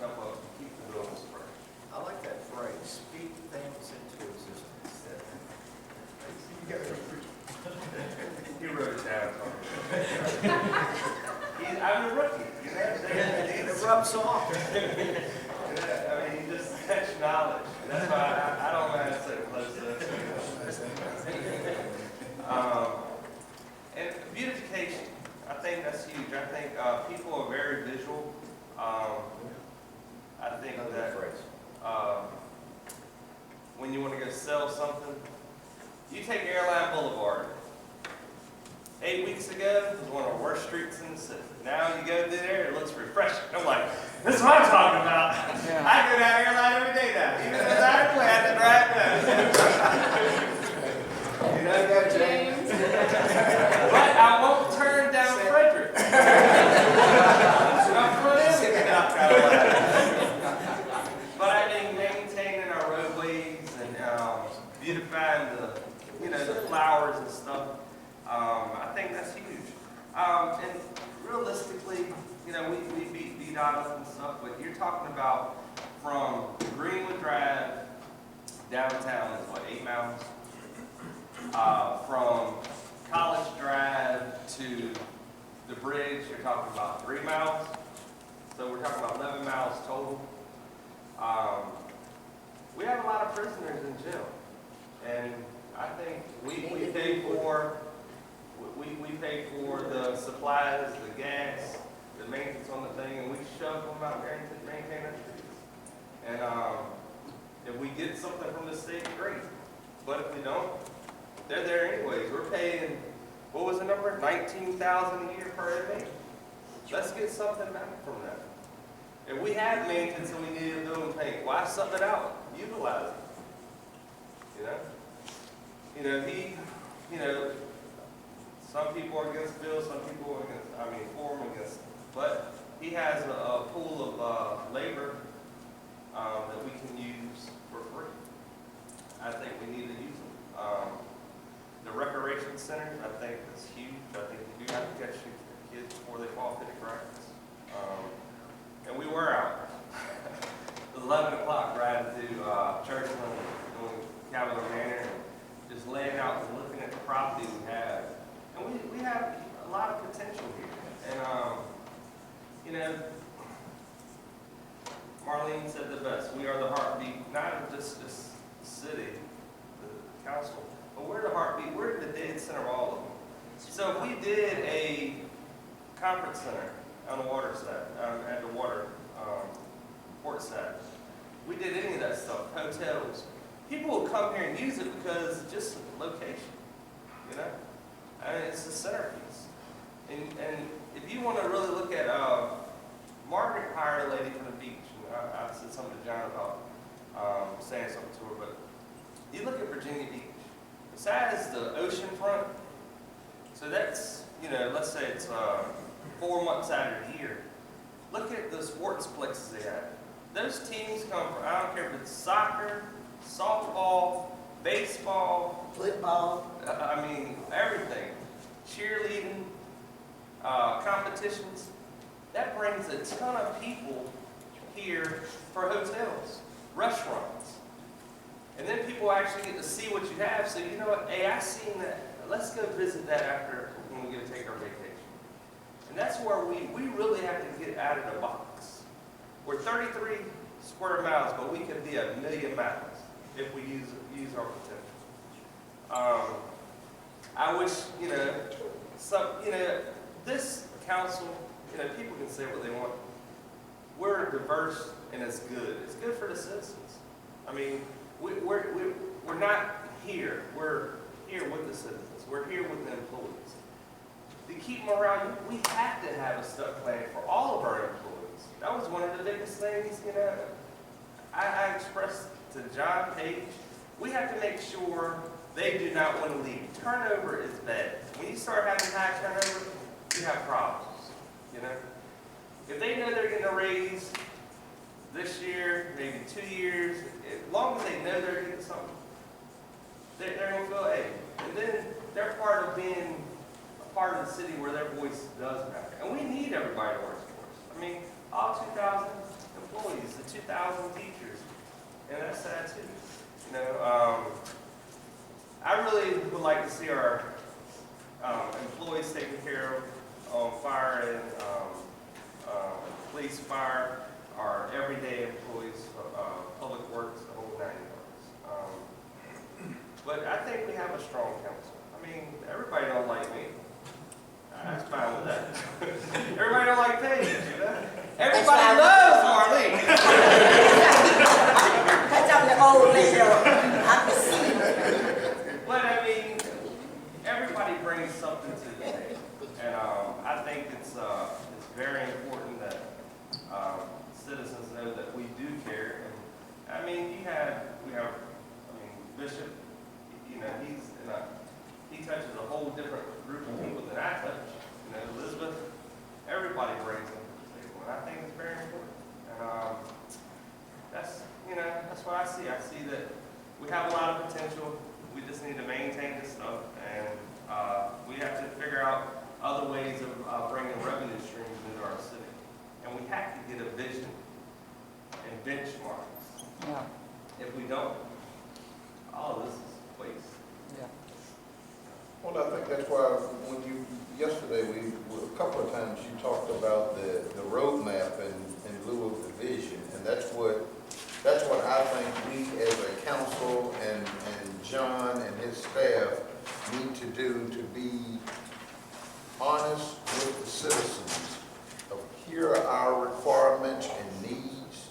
kept up to keep the buildings fresh. I like that phrase, speak things into existence. He wrote it down. I'm a rookie, you know. It rubs off. I mean, he just catch knowledge. That's why I don't mind sitting close to it. And beautification, I think that's huge. I think people are very visual. I think that when you want to go sell something, you take Airline Boulevard. 8 weeks ago, it was one of the worst streets in the city. Now you go through there, it looks refreshing. I'm like, this is what I'm talking about. Yeah. I go down Airline every day now. Even though I have planned to drive down. You know that, James? But I won't turn down Frederick. I'm from South Carolina. But I think maintaining our roadways and beautifying the flowers and stuff. I think that's huge. And realistically, we beat odds and stuff, but you're talking about from Greenwood Drive downtown is what, 8 miles? From College Drive to the bridge, you're talking about 3 miles. So we're talking about 11 miles total. We have a lot of prisoners in jail, and I think we pay for. We pay for the supplies, the gas, the maintenance on the thing, and we shove them out there and maintain our streets. And if we get something from the state, great. But if we don't, they're there anyways. We're paying, what was the number? $19,000 a year per inmate. Let's get something back from that. If we have maintenance and we need a building paint, why sub it out? Utilize it. Some people are against Bill, some people are against, for him against him. But he has a pool of labor that we can use for free. I think we need to use them. The recreation center, I think is huge. I think you do have to catch your kids before they fall through the cracks. And we were out 11 o'clock riding through Churchland, doing Cavalier Manor, and just laying out and looking at the property we have. And we have a lot of potential here. And, Marlene said the best. We are the heartbeat, not of just this city, the council, but we're the heartbeat. We're the dead center of all of them. So if we did a conference center on the water side, at the water port side, we did any of that stuff, hotels, people will come here and use it because it's just location, I mean, it's the centerpiece. And if you want to really look at, Margaret hired a lady from the beach. And I said something to John about saying something to her, but you look at Virginia Beach. Besides the ocean front, so that's, let's say it's 4 months out of the year. Look at the sports places they have. Those teams come from, I don't care if it's soccer, softball, baseball, Football. I mean, everything. Cheerleading, competitions. That brings a ton of people here for hotels, restaurants. And then people actually get to see what you have. So you know what, hey, I seen that. Let's go visit that after when we get to take our vacation. And that's where we really have to get out of the box. We're 33 square miles, but we could be 1,000,000 miles if we use our potential. I wish, this council, people can say what they want. We're diverse and it's good. It's good for the citizens. I mean, we're not here. We're here with the citizens. We're here with the employees. To keep them around, we have to have a step plan for all of our employees. That was one of the biggest things, I expressed to John Page. We have to make sure they do not want to leave. Turnover is bad. When you start having high turnover, you have problems, If they know they're getting a raise this year, maybe 2 years, as long as they know they're getting something, they're going to feel, hey. And then they're part of being a part of the city where their voice does matter. And we need everybody to work for us. I mean, all 2,000 employees, the 2,000 teachers, and that's sad too. I really would like to see our employees taken care of on fire and police, fire, our everyday employees, public works, the whole 9 yards. But I think we have a strong council. I mean, everybody don't like me. That's fine with that. Everybody don't like Paige, you know? Everybody loves Marlene. Because I'm the old lady, I'm the senior. But I mean, everybody brings something to the table. And I think it's very important that citizens know that we do care. And I mean, Bishop, you know, he touches a whole different group of people than I touch. You know, Elizabeth, everybody brings them to the table, and I think it's very important. And that's what I see. I see that we have a lot of potential. We just need to maintain this stuff, and we have to figure out other ways of bringing revenue streams into our city. And we have to get a vision and benchmarks. Yeah. If we don't, all of this is waste. Yeah. Well, I think that's why yesterday, a couple of times you talked about the roadmap in lieu of the vision. And that's what I think we as a council and John and his staff need to do to be honest with the citizens of here are our requirements and needs,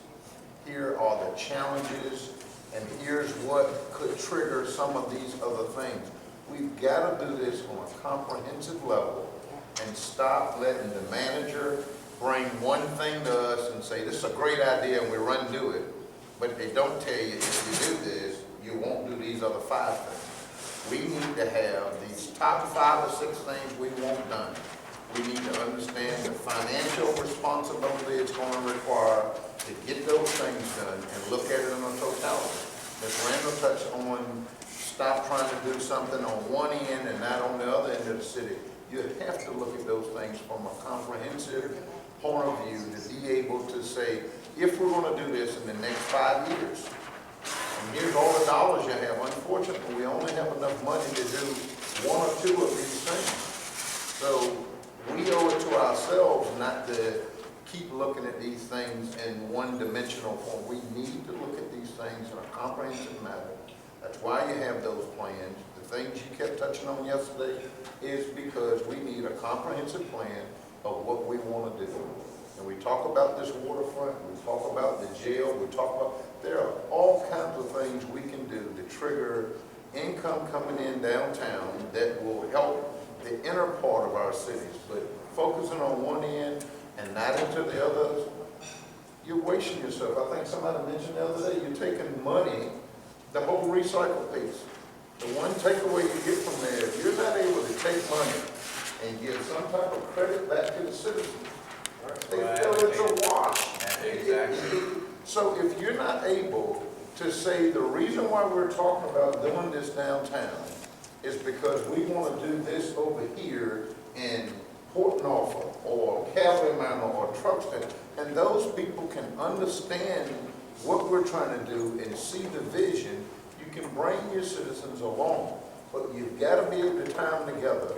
here are the challenges, and here's what could trigger some of these other things. We've got to do this on a comprehensive level and stop letting the manager bring one thing to us and say, this is a great idea and we run do it. But they don't tell you, if you do this, you won't do these other 5 things. We need to have these top 5 or 6 things we want done. We need to understand the financial responsibility it's going to require to get those things done and look at it in a totality. Ms. Randall touched on stop trying to do something on one end and not on the other end of the city. You have to look at those things from a comprehensive point of view to be able to say, if we're going to do this in the next 5 years, and here's all the dollars you have. Unfortunately, we only have enough money to do 1 or 2 of these things. So we owe it to ourselves not to keep looking at these things in one-dimensional form. We need to look at these things in a comprehensive manner. That's why you have those plans. The things you kept touching on yesterday is because we need a comprehensive plan of what we want to do. And we talk about this waterfront, we talk about the jail, we talk about, there are all kinds of things we can do to trigger income coming in downtown that will help the inner part of our cities. But focusing on one end and not into the others, you're wasting yourself. I think somebody mentioned the other day, you're taking money, the whole recycle piece. The one takeaway you get from there, if you're not able to take money and give some type of credit back to the citizens, they feel it's a wash. Exactly. So if you're not able to say the reason why we're talking about doing this downtown is because we want to do this over here in Port Norfolk or Calvary Manor or Truxton, and those people can understand what we're trying to do and see the vision, you can bring your citizens along. But you've got to be able to tie them together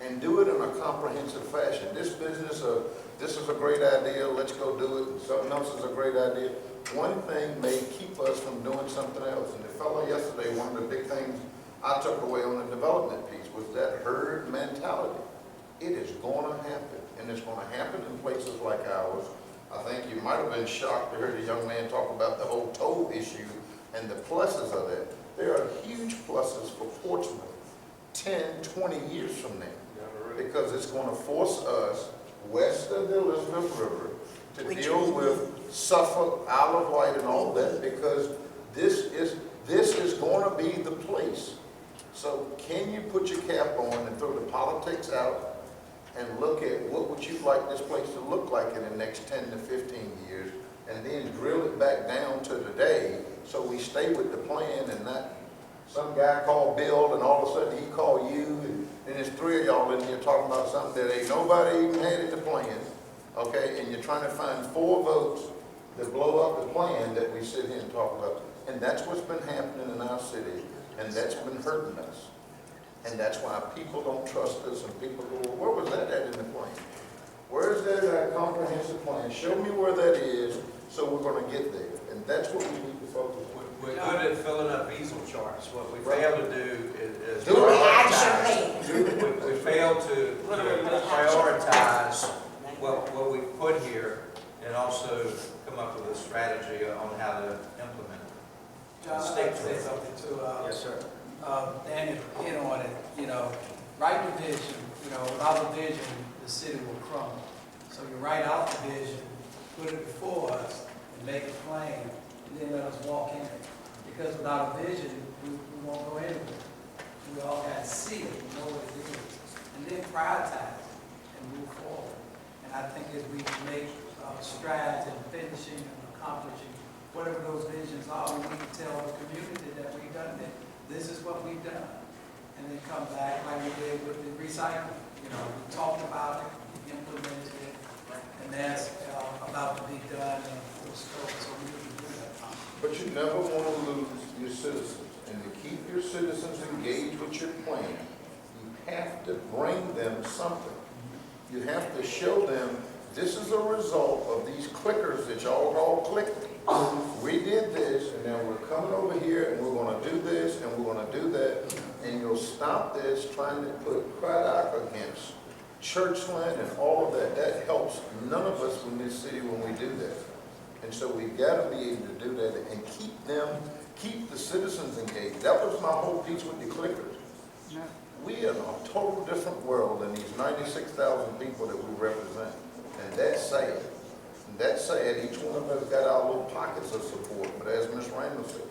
and do it in a comprehensive fashion. This business of, this is a great idea, let's go do it, and something else is a great idea. One thing may keep us from doing something else. And the fellow yesterday, one of the big things I took away on the development piece was that herd mentality. It is going to happen, and it's going to happen in places like ours. I think you might have been shocked to hear the young man talk about the whole toll issue and the pluses of that. There are huge pluses for Portsmouth 10, 20 years from now, because it's going to force us west of the Elizabeth River to deal with Suffolk, Isle of Wight, and all that, because this is going to be the place. So can you put your cap on and throw the politics out and look at what would you like this place to look like in the next 10 to 15 years, and then drill it back down to today so we stay with the plan and not some guy called Bill and all of a sudden he called you and there's 3 of y'all in here talking about something that ain't nobody even had in the plan, okay, and you're trying to find 4 votes that blow up the plan that we sit here and talk about. And that's what's been happening in our city, and that's been hurting us. And that's why people don't trust us, and people go, well, where was that at in the plan? Where is that in our comprehensive plan? Show me where that is, so we're gonna get there. And that's what we need to focus on. We're good at filling up easel charts. What we fail to do is Do the action prioritize. plan. We fail to prioritize what we put here and also come up with a strategy on how to implement it. John, I'd like to say something too. Yes, sir. Daniel hit on it, write the vision, without a vision, the city will crumble. So you write out the vision, put it before us, and make it plain, and then let us walk in it. Because without a vision, we won't go anywhere. We all got to see it, know what it is, and then prioritize it and move forward. And I think as we make strides in finishing and accomplishing whatever those visions are, we need to tell the community that we've done it. This is what we've done. And then come back like we did with the recycling. We talked about it, we implemented it, and that's about to be done and full scope, so we need to do that. But you never want to lose your citizens. And to keep your citizens engaged with your plan, you have to bring them something. You have to show them this is a result of these clickers that y'all all clicked. We did this, and now we're coming over here, and we're going to do this, and we're going to do that. And you'll stop this trying to put Craddock against Churchland and all of that. That helps none of us in this city when we do that. And so we've got to be able to do that and keep the citizens engaged. That was my whole piece with the clickers. We are in a total different world than these 96,000 people that we represent. And that's sad. And that's sad. Each one of us got our little pockets of support. But as Ms. Randall said,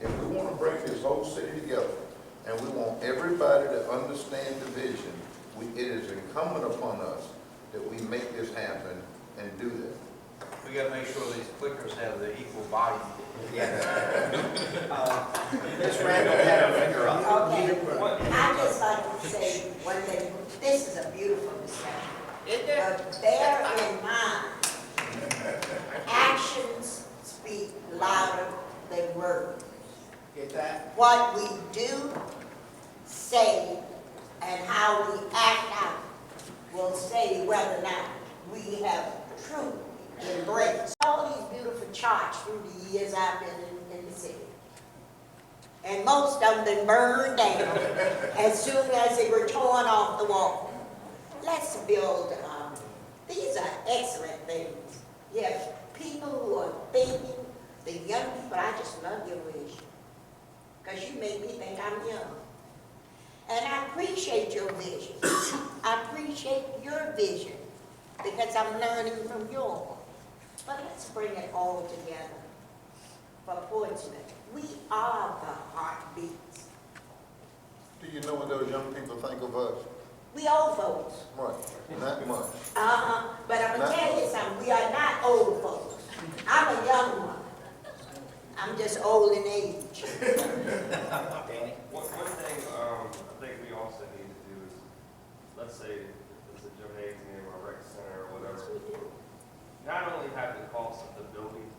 if we want to bring this whole city together and we want everybody to understand the vision, it is incumbent upon us that we make this happen and do that. We got to make sure these clickers have the equal volume. Ms. Randall had her finger up. Okay, I just like to say one thing, this is a beautiful discussion. But bear in mind, actions speak louder than words. Get that? What we do, say, and how we act out will say whether or not we have truly embraced all these beautiful charts through the years I've been in the city. And most of them been burned down as soon as they were torn off the wall. Let's build, these are excellent things. You have people who are thinking, the young people, I just love your vision. Because you make me think I'm young. And I appreciate your vision. I appreciate your vision because I'm learning from yours. But let's bring it all together for Portsmouth. We are the heartbeats. Do you know what those young people think of us? We old folks. Right, not much. But I'm going to tell you something. We are not old folks. I'm a young one. I'm just old in age. Danny? One thing I think we also need to do is, let's say it's a gymnasium or rec center or whatever. Not only have the cost of the building,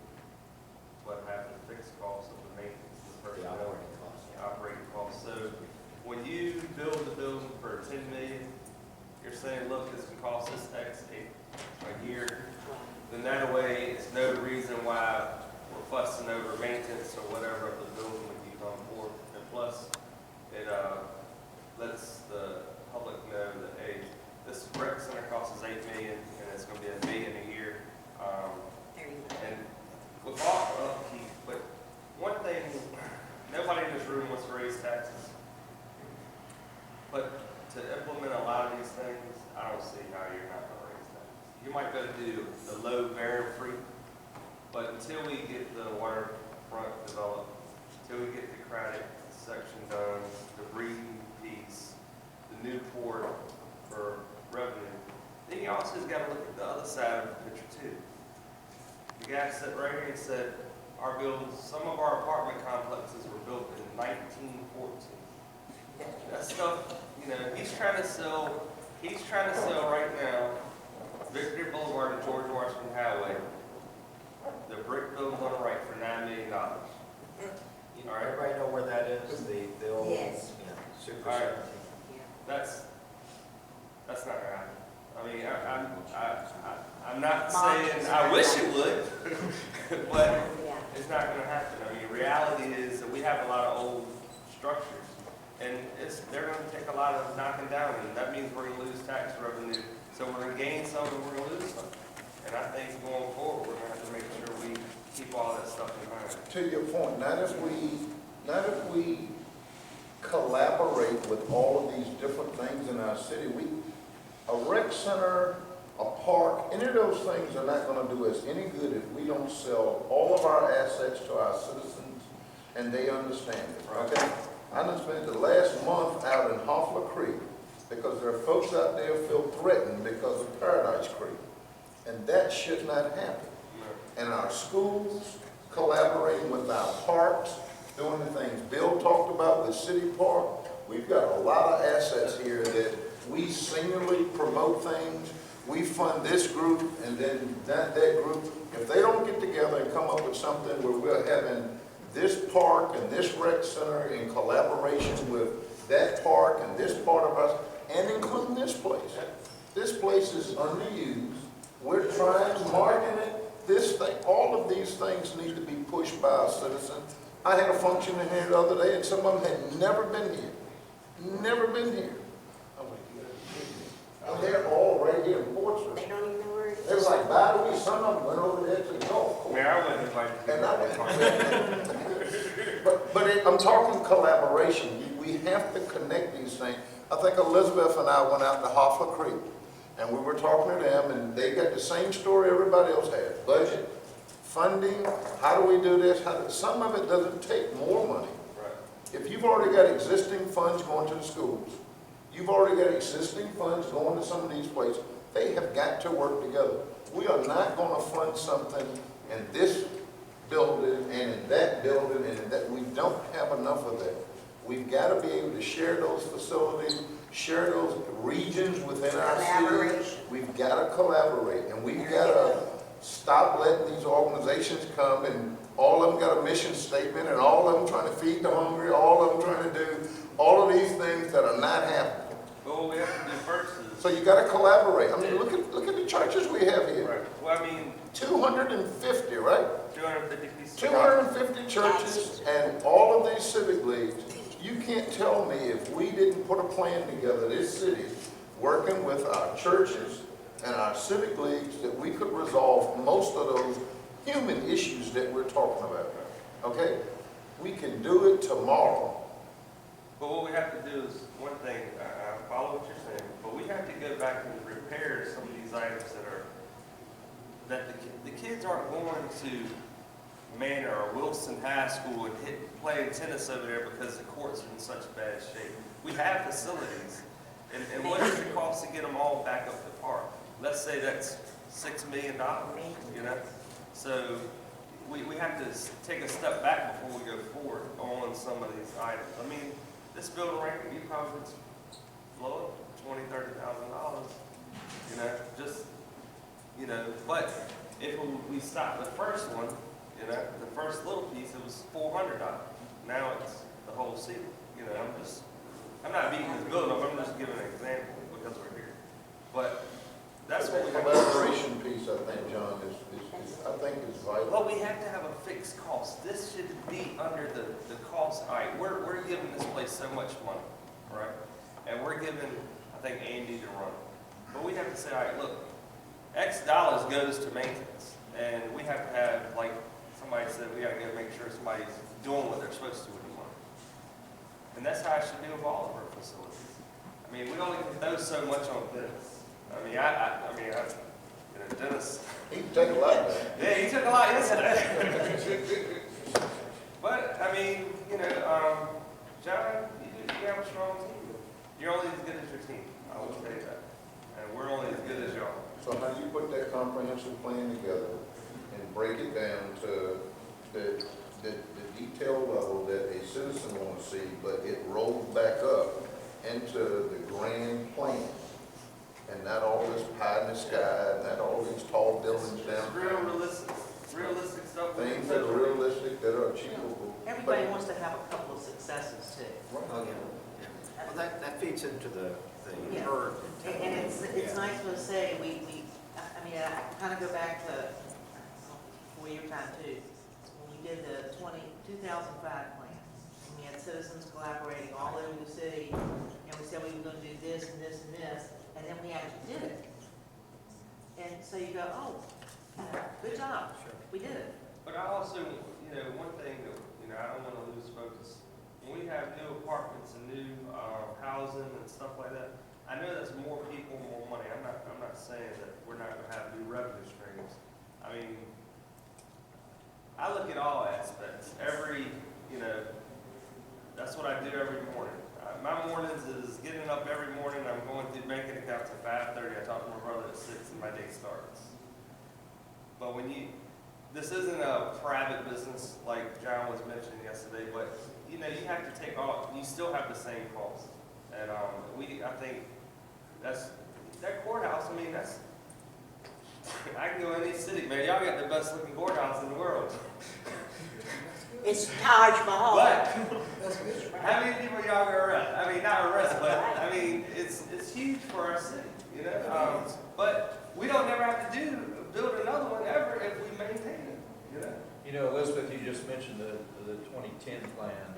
but have the fixed cost of the maintenance of the personnel. Operating costs. So when you build the building for $10 million, you're saying, look, this can cost us X a year. Then that way, it's no reason why we're fussing over maintenance or whatever of the building when you come forward. And plus, it lets the public know that, hey, this rec center costs us $8 million, and it's going to be $1 million a year. And with all upkeep, but one thing, nobody in this room wants to raise taxes. But to implement a lot of these things, I don't see how you're not going to raise taxes. You might go do the low barrier free, but until we get the waterfront developed, until we get the Craddock section done, the breeding piece, the new port for revenue, then you also got to look at the other side of the picture too. The guy sat right here and said, our buildings, some of our apartment complexes were built in 1914. That stuff, he's trying to sell right now, Victory Boulevard and George Washington Highway, the brick buildings on the right for $9 million. You- All right. Everybody know where that is? The old, Yes. Super All right. 17. That's not gonna happen. I mean, I'm not saying, I wish it would, but Yeah. it's not gonna happen. I mean, reality is that we have a lot of old structures, and they're gonna take a lot of knocking down, and that means we're gonna lose tax revenue. So we're gonna gain some and we're gonna lose some. And I think going forward, we're gonna have to make sure we keep all that stuff in mind. To your point, not if we collaborate with all of these different things in our city, a rec center, a park, any of those things are not gonna do us any good if we don't sell all of our assets to our citizens and they understand it, okay? I done spent the last month out in Hoffler Creek because there are folks out there feel threatened because of Paradise Creek. And that should not happen. And our schools, collaborating with our parks, doing the things Bill talked about with City Park. We've got a lot of assets here that we singularly promote things. We fund this group and then that group. If they don't get together and come up with something where we're having this park and this rec center in collaboration with that park and this part of us, and including this place. This place is underused. We're trying to market it, this thing, all of these things need to be pushed by our citizens. I had a function in here the other day and some of them had never been here. Never been here. I was like, you gotta be kidding me. And they're all right here in Portsmouth. They don't even know where it is. It was like, by the way, some of them went over there to the golf I course. mean, I wouldn't invite And people. I'm talking collaboration. We have to connect these things. I think Elizabeth and I went out to Hoffler Creek, and we were talking to them, and they got the same story everybody else had. Budget, funding, how do we do this? Some of it doesn't take more money. Right. If you've already got existing funds going to the schools, you've already got existing funds going to some of these places, they have got to work together. We are not going to fund something in this building and in that building and in that. We don't have enough of that. We've got to be able to share those facilities, share those regions within our city. Collaboration. We've got to collaborate, and we've got to stop letting these organizations come and all of them got a mission statement and all of them trying to feed the hungry, all of them trying to do all of these things that are not happening. But what we have to do first is. So you got to collaborate. I mean, look at the churches we have here. Right. Well, I mean, 250, right? 250 pieces. 250 churches and all of these civic leagues. You can't tell me if we didn't put a plan together, this city, working with our churches and our civic leagues, that we could resolve most of those human issues that we're talking about. Okay? We can do it tomorrow. But what we have to do is, one thing, I follow what you're saying, but we have to go back and repair some of these items that the kids aren't going to Manor or Wilson High School and playing tennis over there because the courts are in such bad shape. We have facilities, and what does it cost to get them all back up to par? Let's say that's $6 million, you know? So we have to take a step back before we go forward on some of these items. I mean, this building right here, you probably would blow it $20,000, $30,000, but if we stop the first one, the first little piece, it was $400. Now it's the whole city. I'm not beating this building up, I'm just giving an example because we're here. But that's what we have to do. Collaboration piece, I think, John, is vital. Well, we have to have a fixed cost. This should be under the cost. All right, we're giving this place so much money, right? And we're giving, I think, Andy to run. But we have to say, all right, look, X dollars goes to maintenance. And we have to have, like somebody said, we got to go make sure somebody's doing what they're supposed to with the money. And that's how I should do with all of our facilities. I mean, we only can throw so much on this. I mean, Dennis. He can take a lot of that. Yeah, he took a lot yesterday. But, I mean, John, you have a strong team. You're only as good as your team. I will tell you that. And we're only as good as y'all. So how do you put that comprehensive plan together and break it down to the detailed level that a citizen wants to see, but it rolls back up into the grand plan? And not all this pie in the sky, not all these tall buildings down. Realistic stuff. Things that are realistic, that are achievable. everybody wants to have a couple of successes too. Oh, yeah. Well, that feeds into the Yeah. herd. And it's Yeah. nice to say, I mean, I kind of go back to, before your time too, when we did the 2005 plan. And we had citizens collaborating all over the city, and we said we were gonna do this and this and this, and then we actually did it. And so you go, oh, good job, we did it. But I also, one thing that, I don't want to lose focus. When we have new apartments and new housing and stuff like that, I know that's more people, more money. I'm not saying that we're not going to have new revenue streams. I mean, I look at all aspects. That's what I do every morning. My mornings is getting up every morning. I'm going through banking accounts at 5:30. I talk to my brother at 6 and my day starts. But this isn't a private business like John was mentioning yesterday, but you have to take you still have the same cost. And I think that courthouse, I mean, I can go in any city, man, y'all got the best looking courthouse in the world. It's Taj Mahal. But, how many people y'all gonna arrest? I mean, not arrest, but, I mean, it's huge for our city, but we don't never have to build another one ever if we maintain it, Elizabeth, you just mentioned the 2010 plan.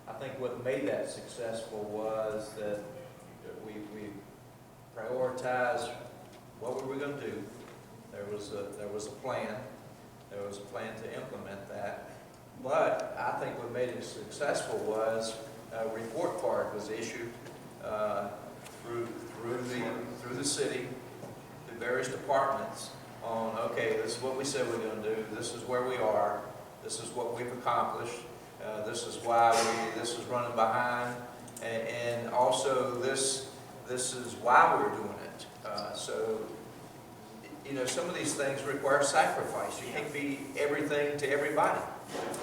I think what made that successful was that we prioritized what we were going to do. There was a plan. There was a plan to implement that. But I think what made it successful was a report card was issued through the city, through various departments on, okay, this is what we said we're going to do, this is where we are, this is what we've accomplished, this is why this is running behind, and also this is why we're doing it. So, some of these things require sacrifice. You can't be everything to everybody.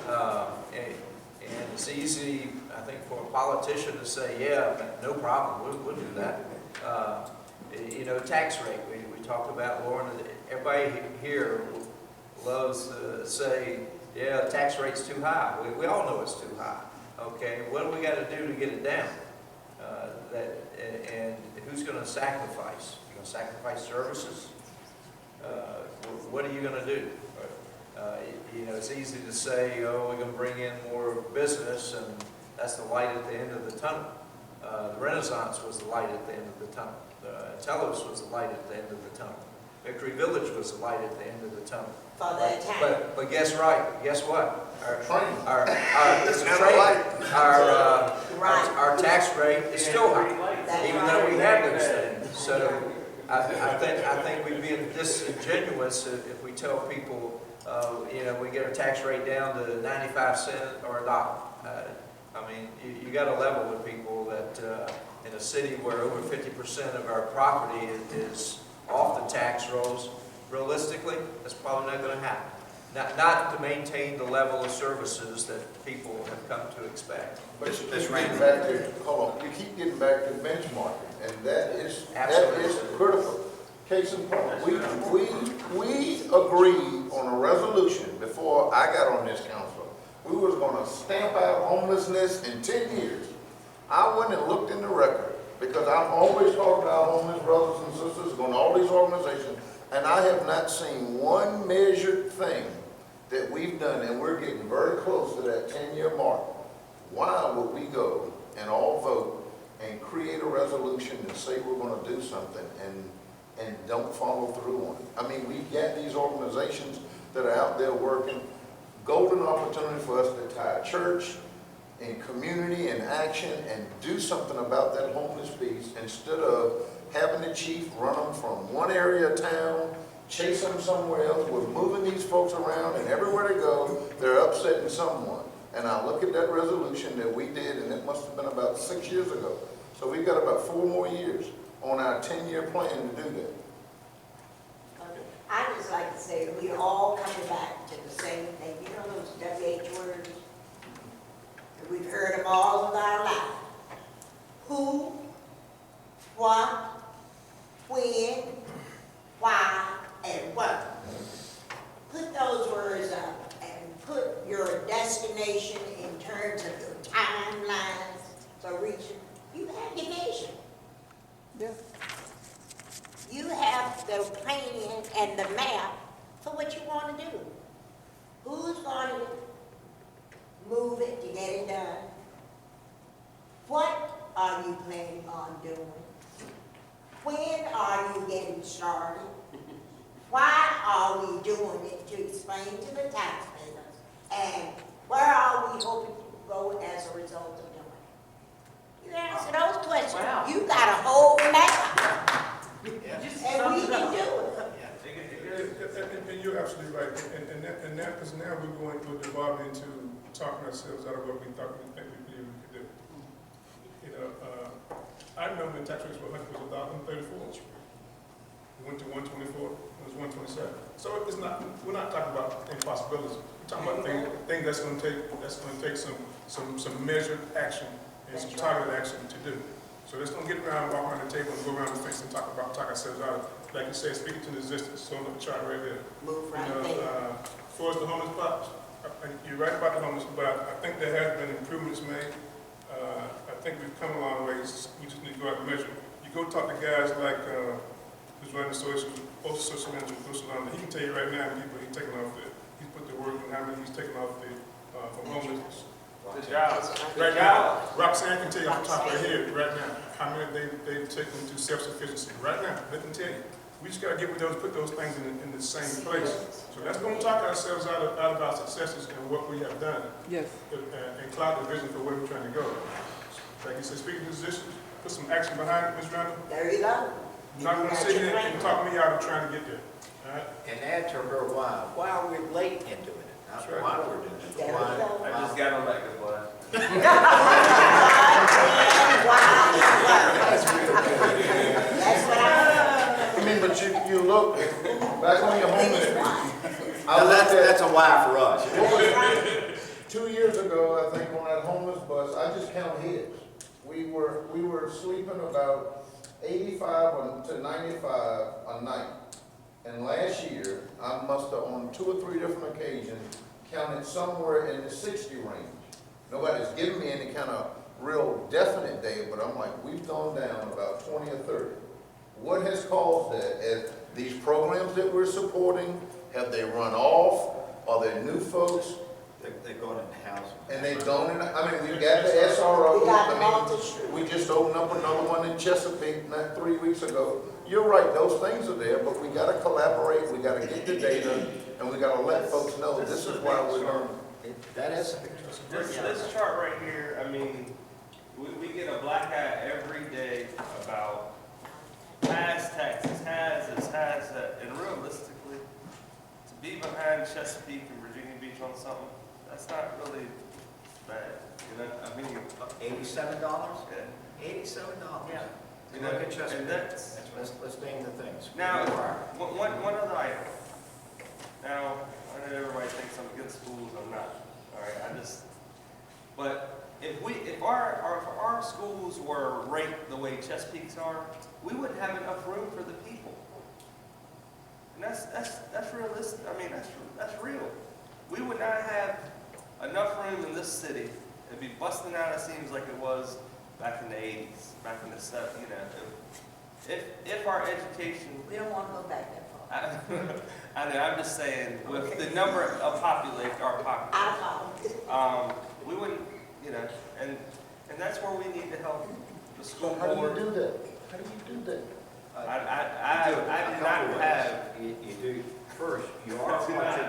And it's easy, I think, for a politician to say, yeah, no problem, we'll do that. Tax rate, we talked about, Lauren, everybody here loves to say, yeah, tax rate's too high. We all know it's too high. Okay, what do we got to do to get it down? And who's going to sacrifice? You're going to sacrifice services? What are you going to do? It's easy to say, oh, we're going to bring in more business, and that's the light at the end of the tunnel. The Renaissance was the light at the end of the tunnel. Telos was the light at the end of the tunnel. Victory Village was the light at the end of the tunnel. For that time. But guess what? It's a training. Our tax rate is still high, even though we have those things. So I think we'd be disingenuous if we tell people, we get our tax rate down to 95 cents or $1. I mean, you got to level with people that in a city where over 50% of our property is off the tax rolls, realistically, that's probably not going to happen. Not to maintain the level of services that people have come to expect. But you keep getting back to, hold on, you keep getting back to benchmarking, and that is critical. Case in point, we agreed on a resolution before I got on this council. We was gonna stamp out homelessness in 10 years. I went and looked in the record, because I'm always talking about homeless brothers and sisters, going to all these organizations, and I have not seen one measured thing that we've done, and we're getting very close to that 10-year mark. Why would we go and all vote and create a resolution and say we're going to do something and don't follow through on it? I mean, we've got these organizations that are out there working. Golden opportunity for us to tie church and community and action and do something about that homeless piece instead of having the chief run them from one area of town, chase them somewhere else. We're moving these folks around, and everywhere they go, they're upsetting someone. And I look at that resolution that we did, and it must have been about 6 years ago. So we've got about 4 more years on our 10-year plan to do that. I just like to say that we're all coming back to the same thing. You know those WH words? We've heard them all of our life. Who, what, when, why, and what. Put those words up and put your destination get done? What are you planning on doing? When are you getting started? Why are we doing it? To explain to the taxpayers? And where are we hoping to go as a result of doing it? You answer those questions. Wow. You got a whole map, Yeah. and we can do it. And you're absolutely right, and that, because now we're devolving into talking ourselves out of what we thought we think we believe we could do. You know, I remember the tax rates were $134. We went to 124, it was 127. So it's not, we're not talking about impossibilities. We're talking about things that's going to take some measured action and some targeted action to do. So let's don't get around, walk around the table and go around the fence and talk ourselves out of it. Like you said, speaking to the existence, so on the chart right there. Move right You know, there. as far as the homeless spots, you're right about the homeless, but I think there has been improvements made. I think we've come a long way. We just need to go out and measure. You go talk to guys like who's running the social manager in Barcelona. He can tell you right now the people he's taken off he's put the work in how many he's taken off from homelessness. Good job. Right now, Roxanne can tell you off the top of her head right now how many they've taken to self-sufficiency. Right now, they can tell you. We just got to get with those, put those things in the same place. So let's go and talk ourselves out of our successes and what we have done. Yes. And cloud the vision for where we're trying to go. Like you said, speaking positions, put some action behind it, Ms. Randall. There you go. I'm not going to sit here and talk me out of trying to get there. All right? And add to her why are we late in doing it? Not That's right. why we're doing it, There but we go. I just got on that good boy. That's what I. I mean, but you look, back on your homeless, now that's a why for us. 2 years ago, I think, on that homeless bus, I just count heads. We were sleeping about 85 to 95 a night. And last year, I must have, on 2 or 3 different occasions, counted somewhere in the 60 range. Nobody's given me any kind of real definite data, but I'm like, we've gone down about 20 or 30. What has caused that? As these programs that we're supporting, have they run off? Are there new folks? They're going into housing. And they've gone in, I mean, we've got the SRO. We got I mean, multi-street. we just opened up another one in Chesapeake, not 3 weeks ago. You're right, those things are there, but we gotta collaborate, we gotta get the data, and we gotta let folks know this is why we're going. That is a picture. This chart right here, I mean, we get a black eye every day about has taxes, has this, has that, and realistically, to be behind Chesapeake and Virginia Beach on something, that's not really bad, you know, I mean, $87? yeah. $87. Yeah. You look at Chesapeake. And that's, Let's name the things. now, one other item. Now, I know everybody thinks I'm against schools, I'm not, all right, but if our schools were ranked the way Chesapeake's are, we wouldn't have enough room for the people. And that's realistic, I mean, that's real. We would not have enough room in this city. It'd be busting out, it seems like it was back in the 80s, back in the 70s, you know. If our education, We don't want to go back that far. I know, I'm just saying, with the number of our population, we wouldn't, you know, and that's where we need to help the school How do you board. do that? How do you do that? I do not have. You do, first, you are what you measure.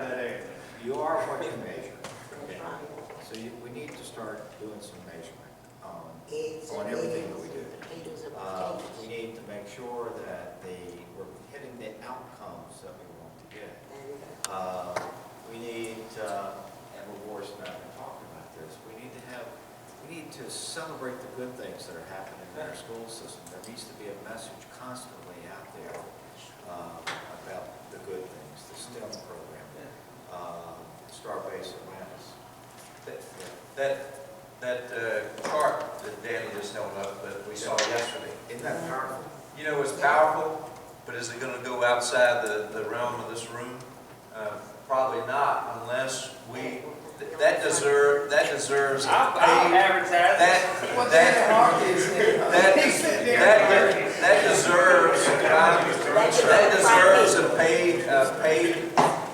That's right. So we need to start doing some measurement on It's everything that we do. potatoes and We potatoes. need to make sure that we're hitting the outcomes that we want to get. There you go. We need, and Lavor's and I have been talking about this, we need to celebrate the good things that are happening in our school system. There needs to be a message constantly out there about the good things, the STEM program, star-based awareness. That chart that Danny just held up that we saw yesterday, Isn't that powerful? you know, it's powerful, but is it going to go outside the realm of this room? Probably not, unless we, that deserves a I'll paid, advertise. that deserves a paid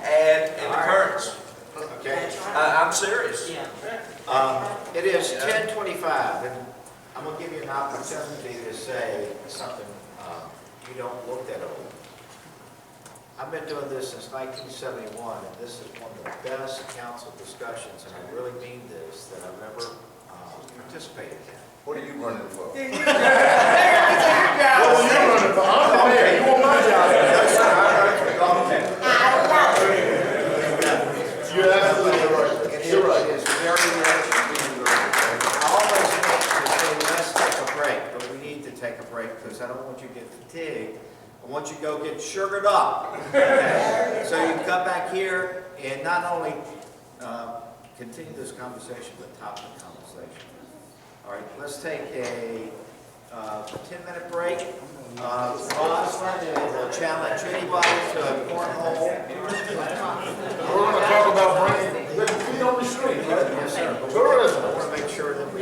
ad in occurrence. Okay. That's right. I'm serious. Yeah. It is 10:25, and I'm gonna give you an opportunity to say something, you don't look that old. I've been doing this since 1971, and this is one of the best council discussions, and I really mean this, that I've ever participated in. What are you running for? What What are you running for? I'm the mayor, you want my job? Yes, sir, I'm running for government. You're absolutely right. You're right. It is very rich. I always want to say, let's take a break, but we need to take a break because I don't want you to get fatigued. I want you to go get sugared up. Okay? So you can come back here and not only continue this conversation, but top the conversation. All right, let's take a 10-minute break. We'll challenge anybody to a cornhole. We're gonna talk about bringing feet on the street, right? Yes, sir. Tourism. I want to make sure that we